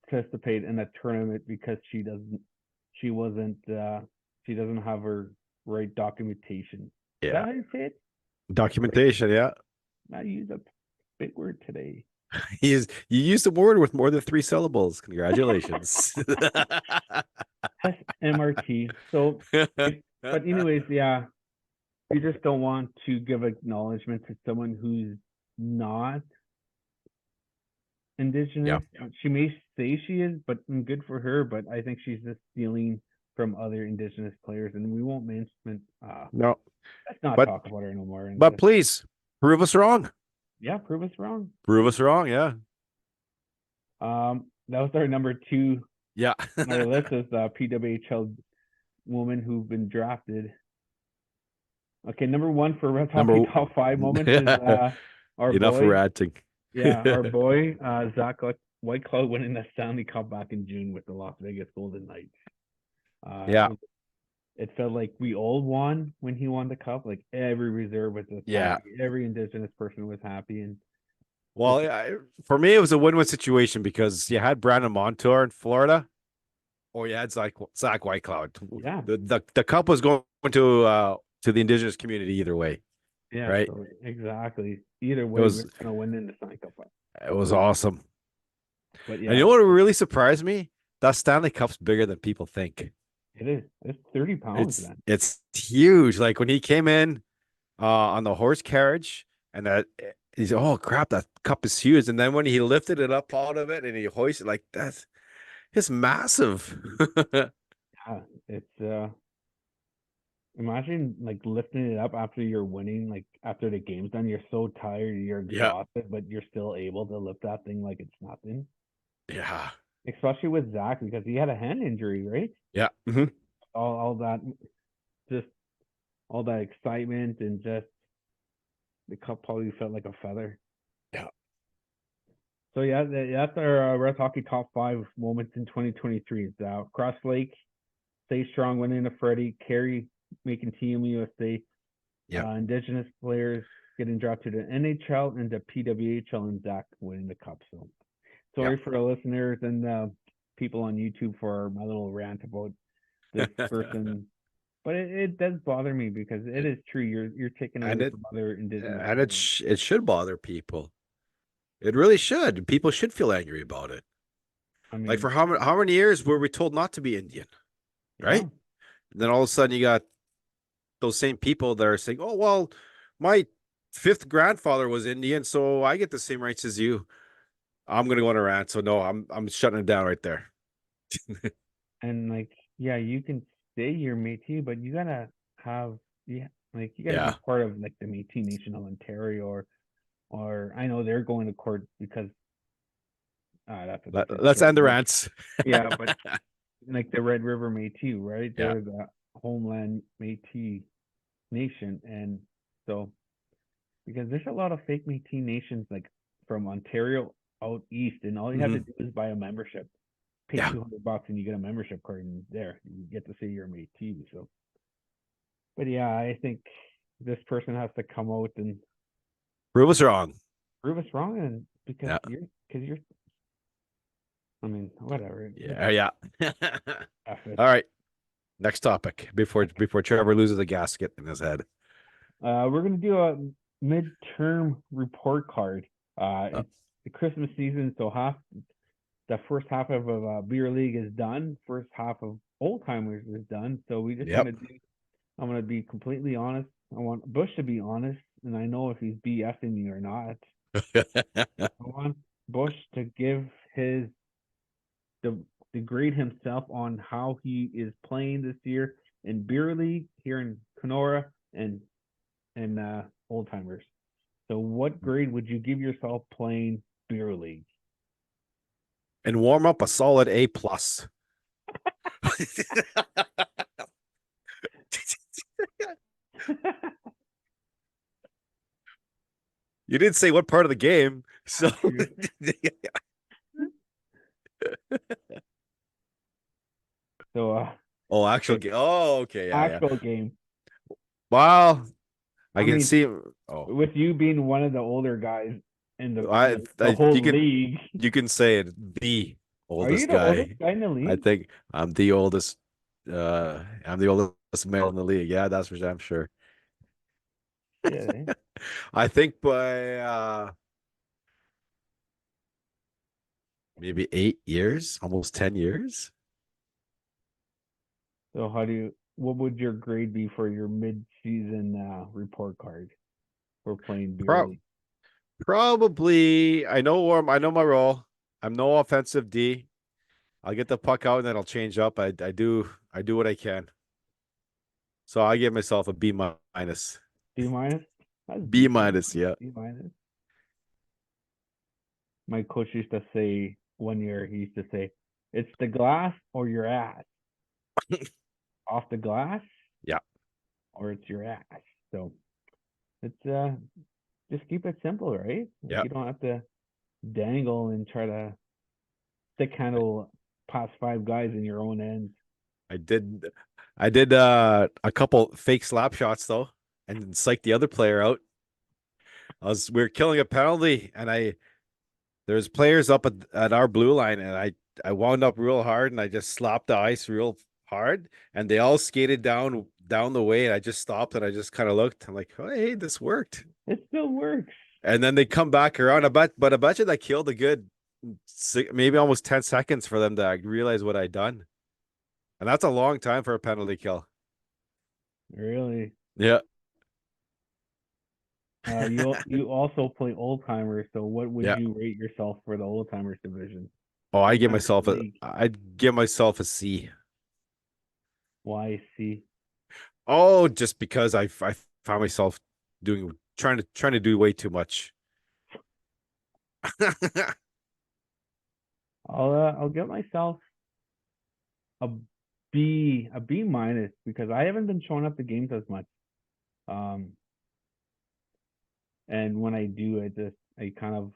participate in a tournament because she wasn't she doesn't have her right documentation. Is that Yeah. how you say it? Right? Documentation. Yeah. I use a big word today. You used the word with more than 3 syllables. Congratulations. SMRT. So, but anyways, yeah, you just don't want to give acknowledgement to someone who's not Yeah. indigenous. She may say she is, but good for her. But I think she's just stealing from other indigenous players, and we won't mention. No, Let's not but talk about her no more. And but just please prove us wrong. yeah, prove us wrong. Prove us wrong. Yeah. That was our number two Yeah. on our list is the PWHL woman who've been drafted. Okay, number one for Rez Hockey Number top five moments is our enough boy. ranting. Yeah, our boy Zach Whitecloud winning the Stanley Cup back in June with the Las Vegas Golden Knights. Yeah. It felt like we all won when he won the cup. Like every reserve was just Yeah. happy. Every indigenous person was happy, and just Well, for me, it was a win-win situation because you had Brandon Montour in Florida, or you had Zach Whitecloud. yeah, The cup was going to the indigenous community either way, yeah. right? So exactly. Either It way, we're was gonna win in the Stanley Cup. it was awesome. But And you yeah, know what really surprised me? That Stanley Cup's bigger than people think. it is. It's 30 pounds, man. It's huge. Like when he came in on the horse carriage, and that he's, oh crap, that cup is huge. And then when he lifted it up out of it and he hoisted, like, that's it's massive. Yeah, it's imagine like lifting it up after you're winning, like after the game's done, you're so tired, you're Yeah. exhausted, but you're still able to lift that thing like it's nothing. Yeah. Especially with Zach because he had a hand injury, right? Yeah. Hmm. All that just all that excitement and just the cup probably felt like a feather. Yeah. So yeah, that's our Red Hockey top five moments in 2023. It's Cross Lake, stay strong, winning the Freddie, Carey making Team USA, Yeah. Indigenous players getting drafted to the NHL and the PWHL, and Zach winning the cup. So Yeah. sorry for the listeners and people on YouTube for my little rant about this person. But it does bother me because it is true. You're taking and away it from other indigenous and players. it should bother people. It really should. People should feel angry about it. I Like mean, for how many years were we told not to be Indian, yeah, right? And then all of a sudden you got those same people that are saying, "Oh well, my fifth grandfather was Indian, so I get the same rights as you." I'm gonna go on a rant, so no, I'm shutting it down right there. and like yeah, you can. say you're Métis, but you gotta have like you gotta be Yeah. part of like the Métis Nation of Ontario, or I know they're going to court because that's a different Let's story. end the But rants. yeah, but like the Red River Métis, right? Yeah. They're the homeland Métis nation, and so because there's a lot of fake Métis nations like from Ontario out east, and all you have to Mhm. do is buy a membership, pay Yeah. $200, and you get a membership card, and there you get to say you're a Métis. So, but yeah, I think this person has to come out and Prove us wrong. prove us wrong, and Yeah. because you're, I mean, whatever. Yeah. Yeah. F it. All right. Next topic before Trevor loses the gasket in his head. We're gonna do a midterm report card. Uh, It's the Christmas season, so the first half of beer league is done. First half of old timers is done. So we just want Yep. to do. I'm gonna be completely honest. I want Bush to be honest, and I know if he's BSing me or not. I want Bush to give his to grade himself on how he is playing this year in beer league here in Kenora and old timers. So what grade would you give yourself playing beer league? And warm up a solid A plus. You didn't say what part of the game, so So oh, actual okay, game. Oh, okay, yeah, yeah. actual game. Well, I I can mean, see. Oh, with you being one of the older guys in I, the you whole can league, say it. The are you oldest the oldest guy. guy in the I league? think I'm the oldest. I'm the oldest male in the league. Yeah, that's for damn sure. Yeah. Eh? I think by maybe 8 years, almost 10 years. So how do you? What would your grade be for your mid-season report card for playing beer Pro league? Probably. I know my role. I'm no offensive D. I'll get the puck out and then I'll change up. I do what I can. So I give myself a B minus. B minus. That's B decent. minus, yeah. B minus. My coach used to say one year. He used to say, "It's the glass or your ass. Off the glass Yeah. or it's your ass." So it's just keep it simple, right? Like Yeah. you don't have to dangle and try to stick handle past five guys in your own ends. I did a couple fake slap shots though and psych the other player out. We were killing a penalty and there's players up at our blue line and I wound up real hard and I just slapped the ice real hard and they all skated down the way and I just stopped and I just kind of looked. I'm like, oh, hey, this worked. It still works. And then they come back around. I bet you that killed a good maybe almost 10 seconds for them to realize what I'd done. And that's a long time for a penalty kill. Really. Yeah. You also play old timers. So what would Yeah. you rate yourself for the old timers division? Oh, Old timers league. I'd give myself a C. Why C? Oh, just because I found myself trying to do way too much. I'll get myself a a B minus because I haven't been showing up to games as much. Um, and when I do, I kind of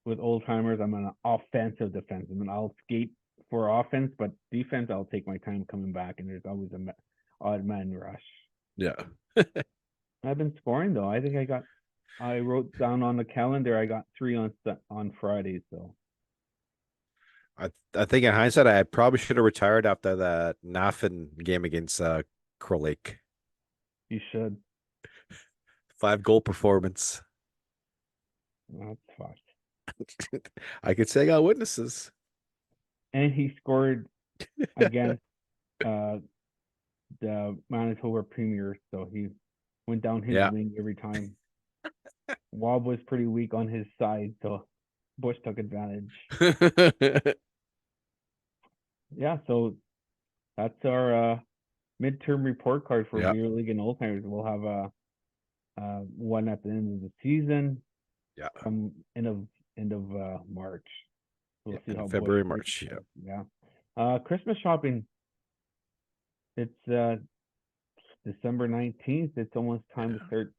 with old timers, I'm an offensive defenseman. I'll skate for offense, but defense, I'll take my time coming back, and there's always a odd man rush. Yeah. I've been scoring though. I wrote down on the calendar. I got 3 on Friday, so I think in hindsight, I probably should have retired after that Naffin game against Crow Lake. you should. 5 goal performance. That's fucked. I could say I got witnesses. And he scored against uh the Manitoba Premier, so he went down his Yeah. wing every time. Wob was pretty weak on his side, so Bush took advantage. yeah, so that's our midterm report card for Yeah. Beer League and Oldtimers. We'll have one at the end of the season, Yeah. come end of March. We'll Yeah. see In how February, Bush March. Yeah. does. Yeah. Christmas shopping. It's December 19th. It's almost time to start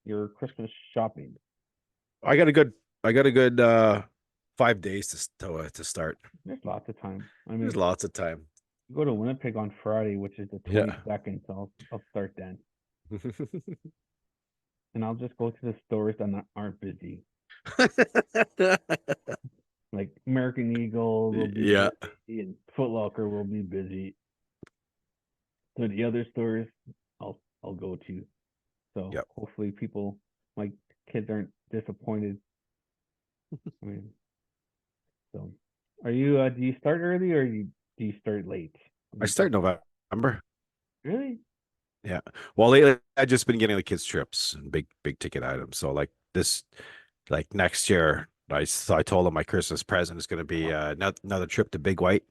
your Christmas shopping. I got a good 5 days to start. There's lots of time. I There's mean, lots of time. go to Winnipeg on Friday, which is the Yeah. 22nd, so I'll start then. And I'll just go to the stores that aren't busy. Like American Eagle will be Yeah. busy and Foot Locker will be busy. So the other stores I'll go to. So Yep. hopefully people, my kids, aren't disappointed. I mean, so are you do you start early or do you start late? I start November. Really? Yeah. Well, lately I've just been getting the kids trips and big ticket items. So like next year, I told them my Christmas present is going to be another trip to Big White.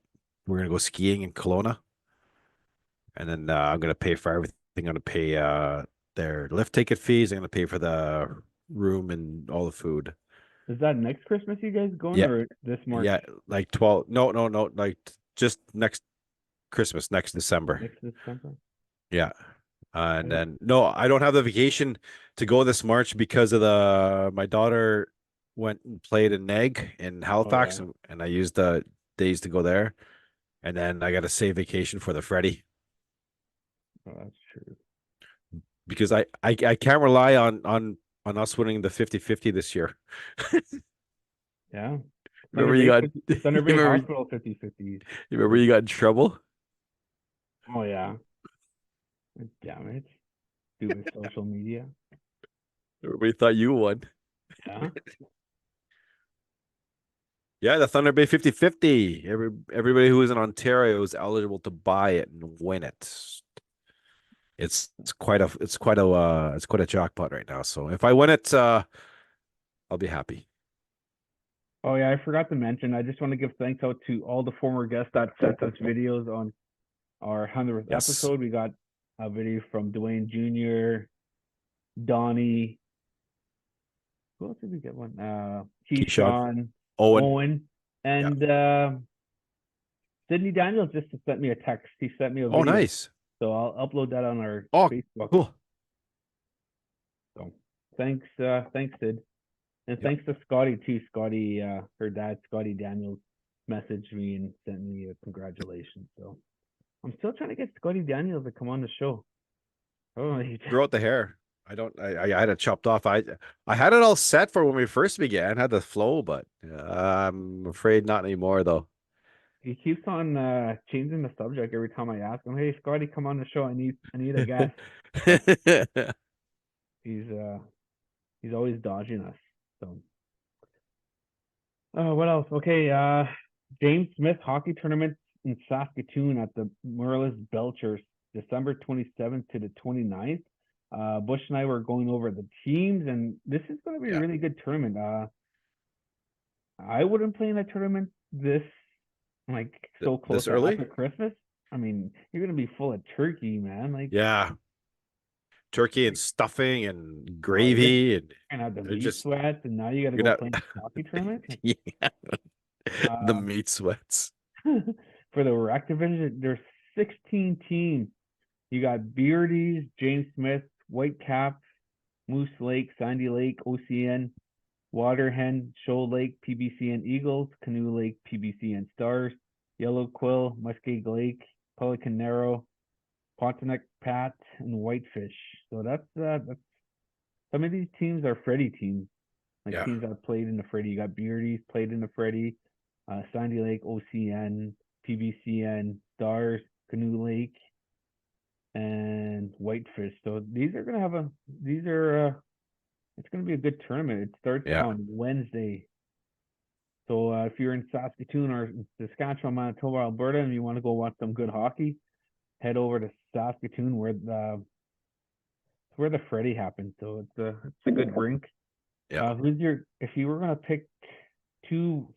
We're going to go skiing in Kelowna, and then I'm going to pay for everything. I'm going to pay their lift ticket fees. I'm going to pay for the room and all the food. Is that next Christmas you guys going Yeah, or this March? yeah, like 12. No, like just next Christmas, next December. Next December? Yeah. And Yeah. then no, I don't have the vacation to go this March because of my daughter went and played in Neg in Oh yeah. Halifax, and I used the days to go there. And then I got to save vacation for the Freddie Oh, that's true. because I can't rely on us winning the 50-50 this year. Yeah. Thunder Remember you Bay got 50, Thunder Bay remember Hospital 50-50. remember you got in trouble? Oh yeah. Damn it. Stupid social media. Everybody thought you won. Yeah. Yeah, the Thunder Bay 50-50. Everybody who is in Ontario is eligible to buy it and win it. It's quite a jackpot right now. So if I win it, I'll be happy. Oh yeah, I forgot to mention. I just want to give thanks out to all the former guests that sent us videos on our 100th Yes. episode. We got a video from Dwayne Jr., Donnie. Who else did we get one? Keyshawn, Keyshawn, Owen. Owen, Yeah. and Sydney Daniels just sent me a text. He sent me a Oh, video, nice. so I'll upload that on our Oh, Facebook. cool. So thanks, thanks Sid, and Yep. thanks to Scotty too. Scotty, her dad, Scotty Daniels, messaged me and sent me a congratulations. So I'm still trying to get Scotty Daniels to come on the show. Oh, Grow out the hair. I had it chopped off. I had it all set for when we first began, had the flow, but I'm afraid not anymore though. he keeps on changing the subject every time I ask him. Hey, Scotty, come on the show. I need a guest. He's always dodging us. So what else? Okay, James Smith hockey tournament in Saskatoon at the Merlis Belcher, December 27th to the 29th. Bush and I were going over the teams, and this is going to be a Yeah. really good tournament. I wouldn't play in a tournament this like so close This to early? after Christmas. I mean, you're gonna be full of turkey, man. Like, Yeah. Turkey and stuffing and oh, you're gravy and gonna have the they're meat just sweats, and now you got to you're go gonna play in a hockey tournament. yeah. The Uh, meat sweats. for the rec division, there's 16 teams. You got Beardies, James Smith, Whitecap, Moose Lake, Sandy Lake, OCN, Waterhen, Shoal Lake, PBCN Eagles, Canoe Lake, PBCN Stars, Yellow Quill, Muskeg Lake, Pelican Narrow, Pontiac Pat, and Whitefish. So that's some of these teams are Freddie teams, like Yeah. teams that played in the Freddie. You got Beardies played in the Freddie, Sandy Lake, OCN, PBCN, Stars, Canoe Lake, and Whitefish. So these are gonna have a these are it's gonna be a good tournament. It starts Yeah. on Wednesday. So if you're in Saskatoon or Saskatchewan, Manitoba, Alberta, and you want to go watch some good hockey, head over to Saskatoon where the Freddie happened. So it's a good rink. Yeah. Who's your if you were gonna pick two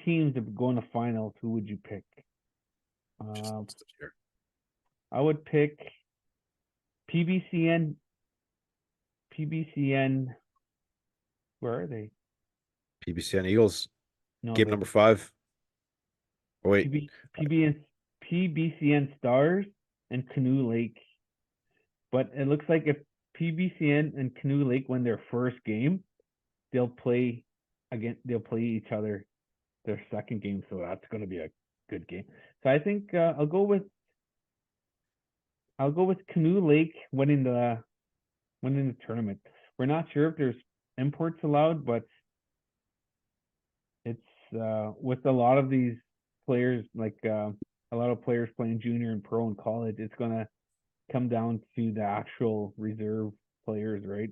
teams to go in the finals, who would you pick? I would pick PBCN. Where are they? PBCN Eagles, No, game number 5. Oh, wait. PBCN Stars and Canoe Lake. But it looks like if PBCN and Canoe Lake win their first game, they'll play each other their second game. So that's going to be a good game. So I think I'll go with Canoe Lake winning the tournament. We're not sure if there's imports allowed, but it's with a lot of these players, like a lot of players playing junior and pro and college, it's gonna come down to the actual reserve players, right?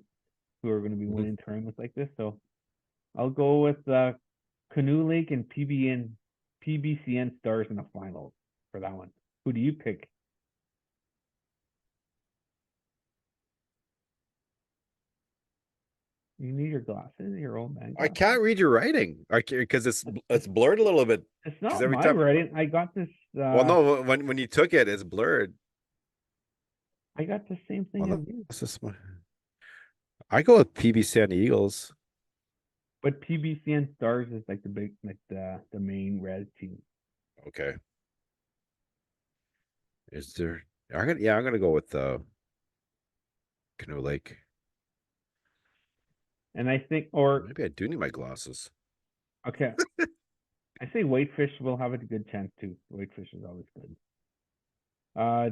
Who are going to be winning tournaments like this. So I'll go with Canoe Lake and PBCN Stars in the finals for that one. Who do you pick? You need your glasses, your old man I glasses. can't read your writing. Because it's blurred a little bit. It's not every my time writing. I got this. Well, no, when you took it, it's blurred. I got the same thing Well, as you. that's just I go with PBCN Eagles. But PBCN Stars is like the main Rez team. Okay. Is there? I'm gonna go with Canoe Lake. And I think, or Maybe I do need my glasses. okay, I say Whitefish will have a good chance too. Whitefish is always good.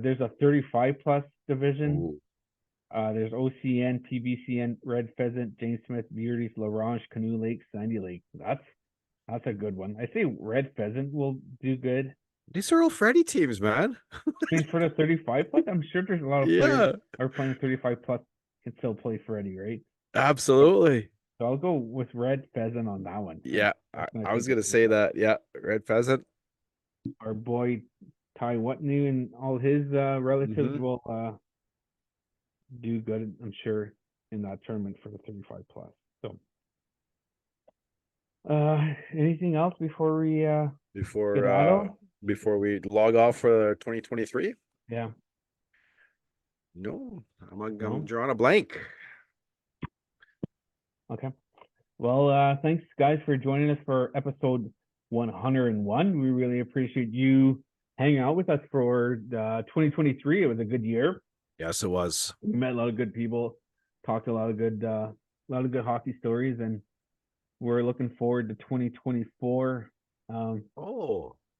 There's a 35 plus division. Ooh. There's OCN, PBCN, Red Pheasant, James Smith, Beardies, Larange, Canoe Lake, Sandy Lake. That's a good one. I say Red Pheasant will do good. These are all Freddy teams, man. I mean, for the 35 plus, I'm sure there's a lot of players that are playing 35 plus can still play Freddy, right? Absolutely. So I'll go with Red Pheasant on that one. Yeah, I was gonna say that. Yeah, Red Pheasant. Our boy Ty Watney and all his relatives will do good, I'm sure, in that tournament for the 35 plus. So anything else before we before we log off for 2023? Yeah. No, I'm drawing a blank. Okay. Well, thanks guys for joining us for episode 101. We really appreciate you hanging out with us for 2023. It was a good year. Yes, it was. We met a lot of good people, talked a lot of good hockey stories, and we're looking forward to 2024.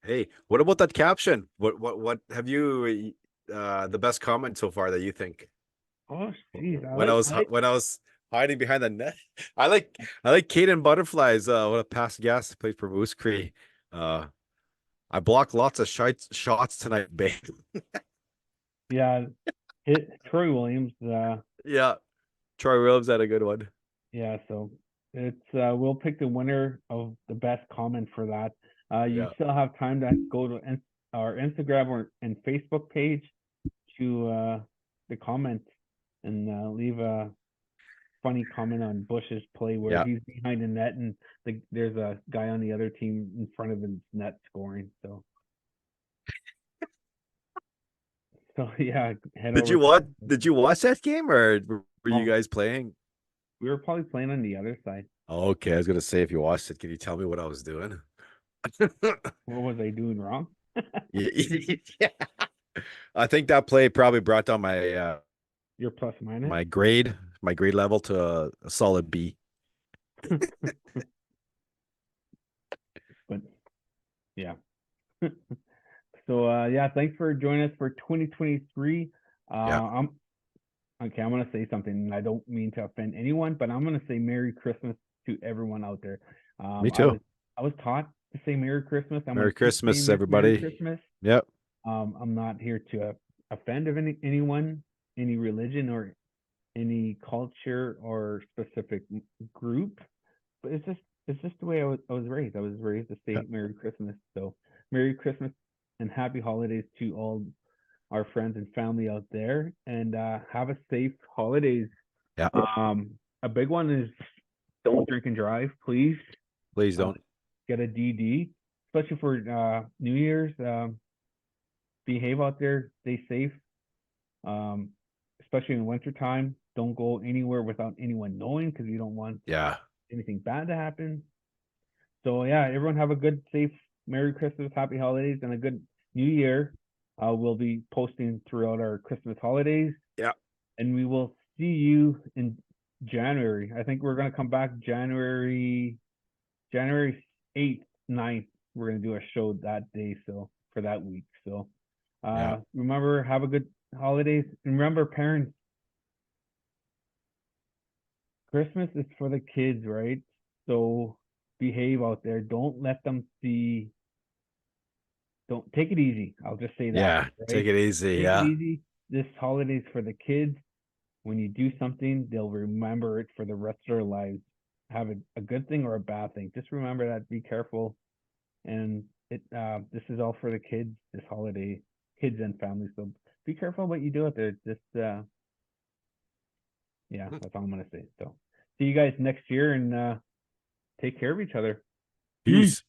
Hey, what about that caption? What have you the best comment so far that you think? Oh, geez. When I was hiding behind the net. I like Caden Butterflies, what a past guest plays for Moose Cree. I blocked lots of shots tonight, babe. Yeah, Troy Williams. Yeah, Troy Williams had a good one. Yeah, so it's we'll pick the winner of the best comment for that. You still have time to go to our Instagram and Facebook page to the comment and leave a funny comment on Bush's play where he's behind the net and there's a guy on the other team in front of his net scoring. So yeah, Did you watch that game, or were you guys playing? We were probably playing on the other side. Oh, okay, I was gonna say, if you watched it, can you tell me what I was doing? What was I doing wrong? Yeah. I think that play probably brought down my your plus minus, my grade level to a solid B. But yeah. So yeah, thanks for joining us for 2023. I'm gonna say something, and I don't mean to offend anyone, but I'm gonna say Merry Christmas to everyone out there. Me too. I was taught to say Merry Christmas. Merry Christmas, everybody. Merry Christmas. Yep. I'm not here to offend anyone, any religion or any culture or specific group, but it's just the way I was raised. I was raised to say Merry Christmas. So Merry Christmas and happy holidays to all our friends and family out there, and have a safe holidays. Yeah. A big one is don't drink and drive, please. Please don't. Get a DD, especially for New Year's. behave out there, stay safe. Especially in wintertime. Don't go anywhere without anyone knowing because you don't want Yeah. anything bad to happen. So yeah, everyone have a good, safe, Merry Christmas, Happy Holidays, and a good New Year. We'll be posting throughout our Christmas holidays. Yeah. And we will see you in January. I think we're gonna come back January 8th, 9th. We're gonna do a show that day, so for that week. So Yeah. remember, have a good holidays. And remember, parents, Christmas is for the kids, right? So behave out there. Don't let them see. Don't take it easy. I'll just say that, Yeah. Take right? it easy. Take it Yeah. easy. This holiday's for the kids. When you do something, they'll remember it for the rest of their lives. Have a good thing or a bad thing. Just remember that. Be careful. And this is all for the kids this holiday, kids and families. So be careful what you do out there. Just yeah, that's all I'm gonna say. So see you guys next year and take care of each other. Peace.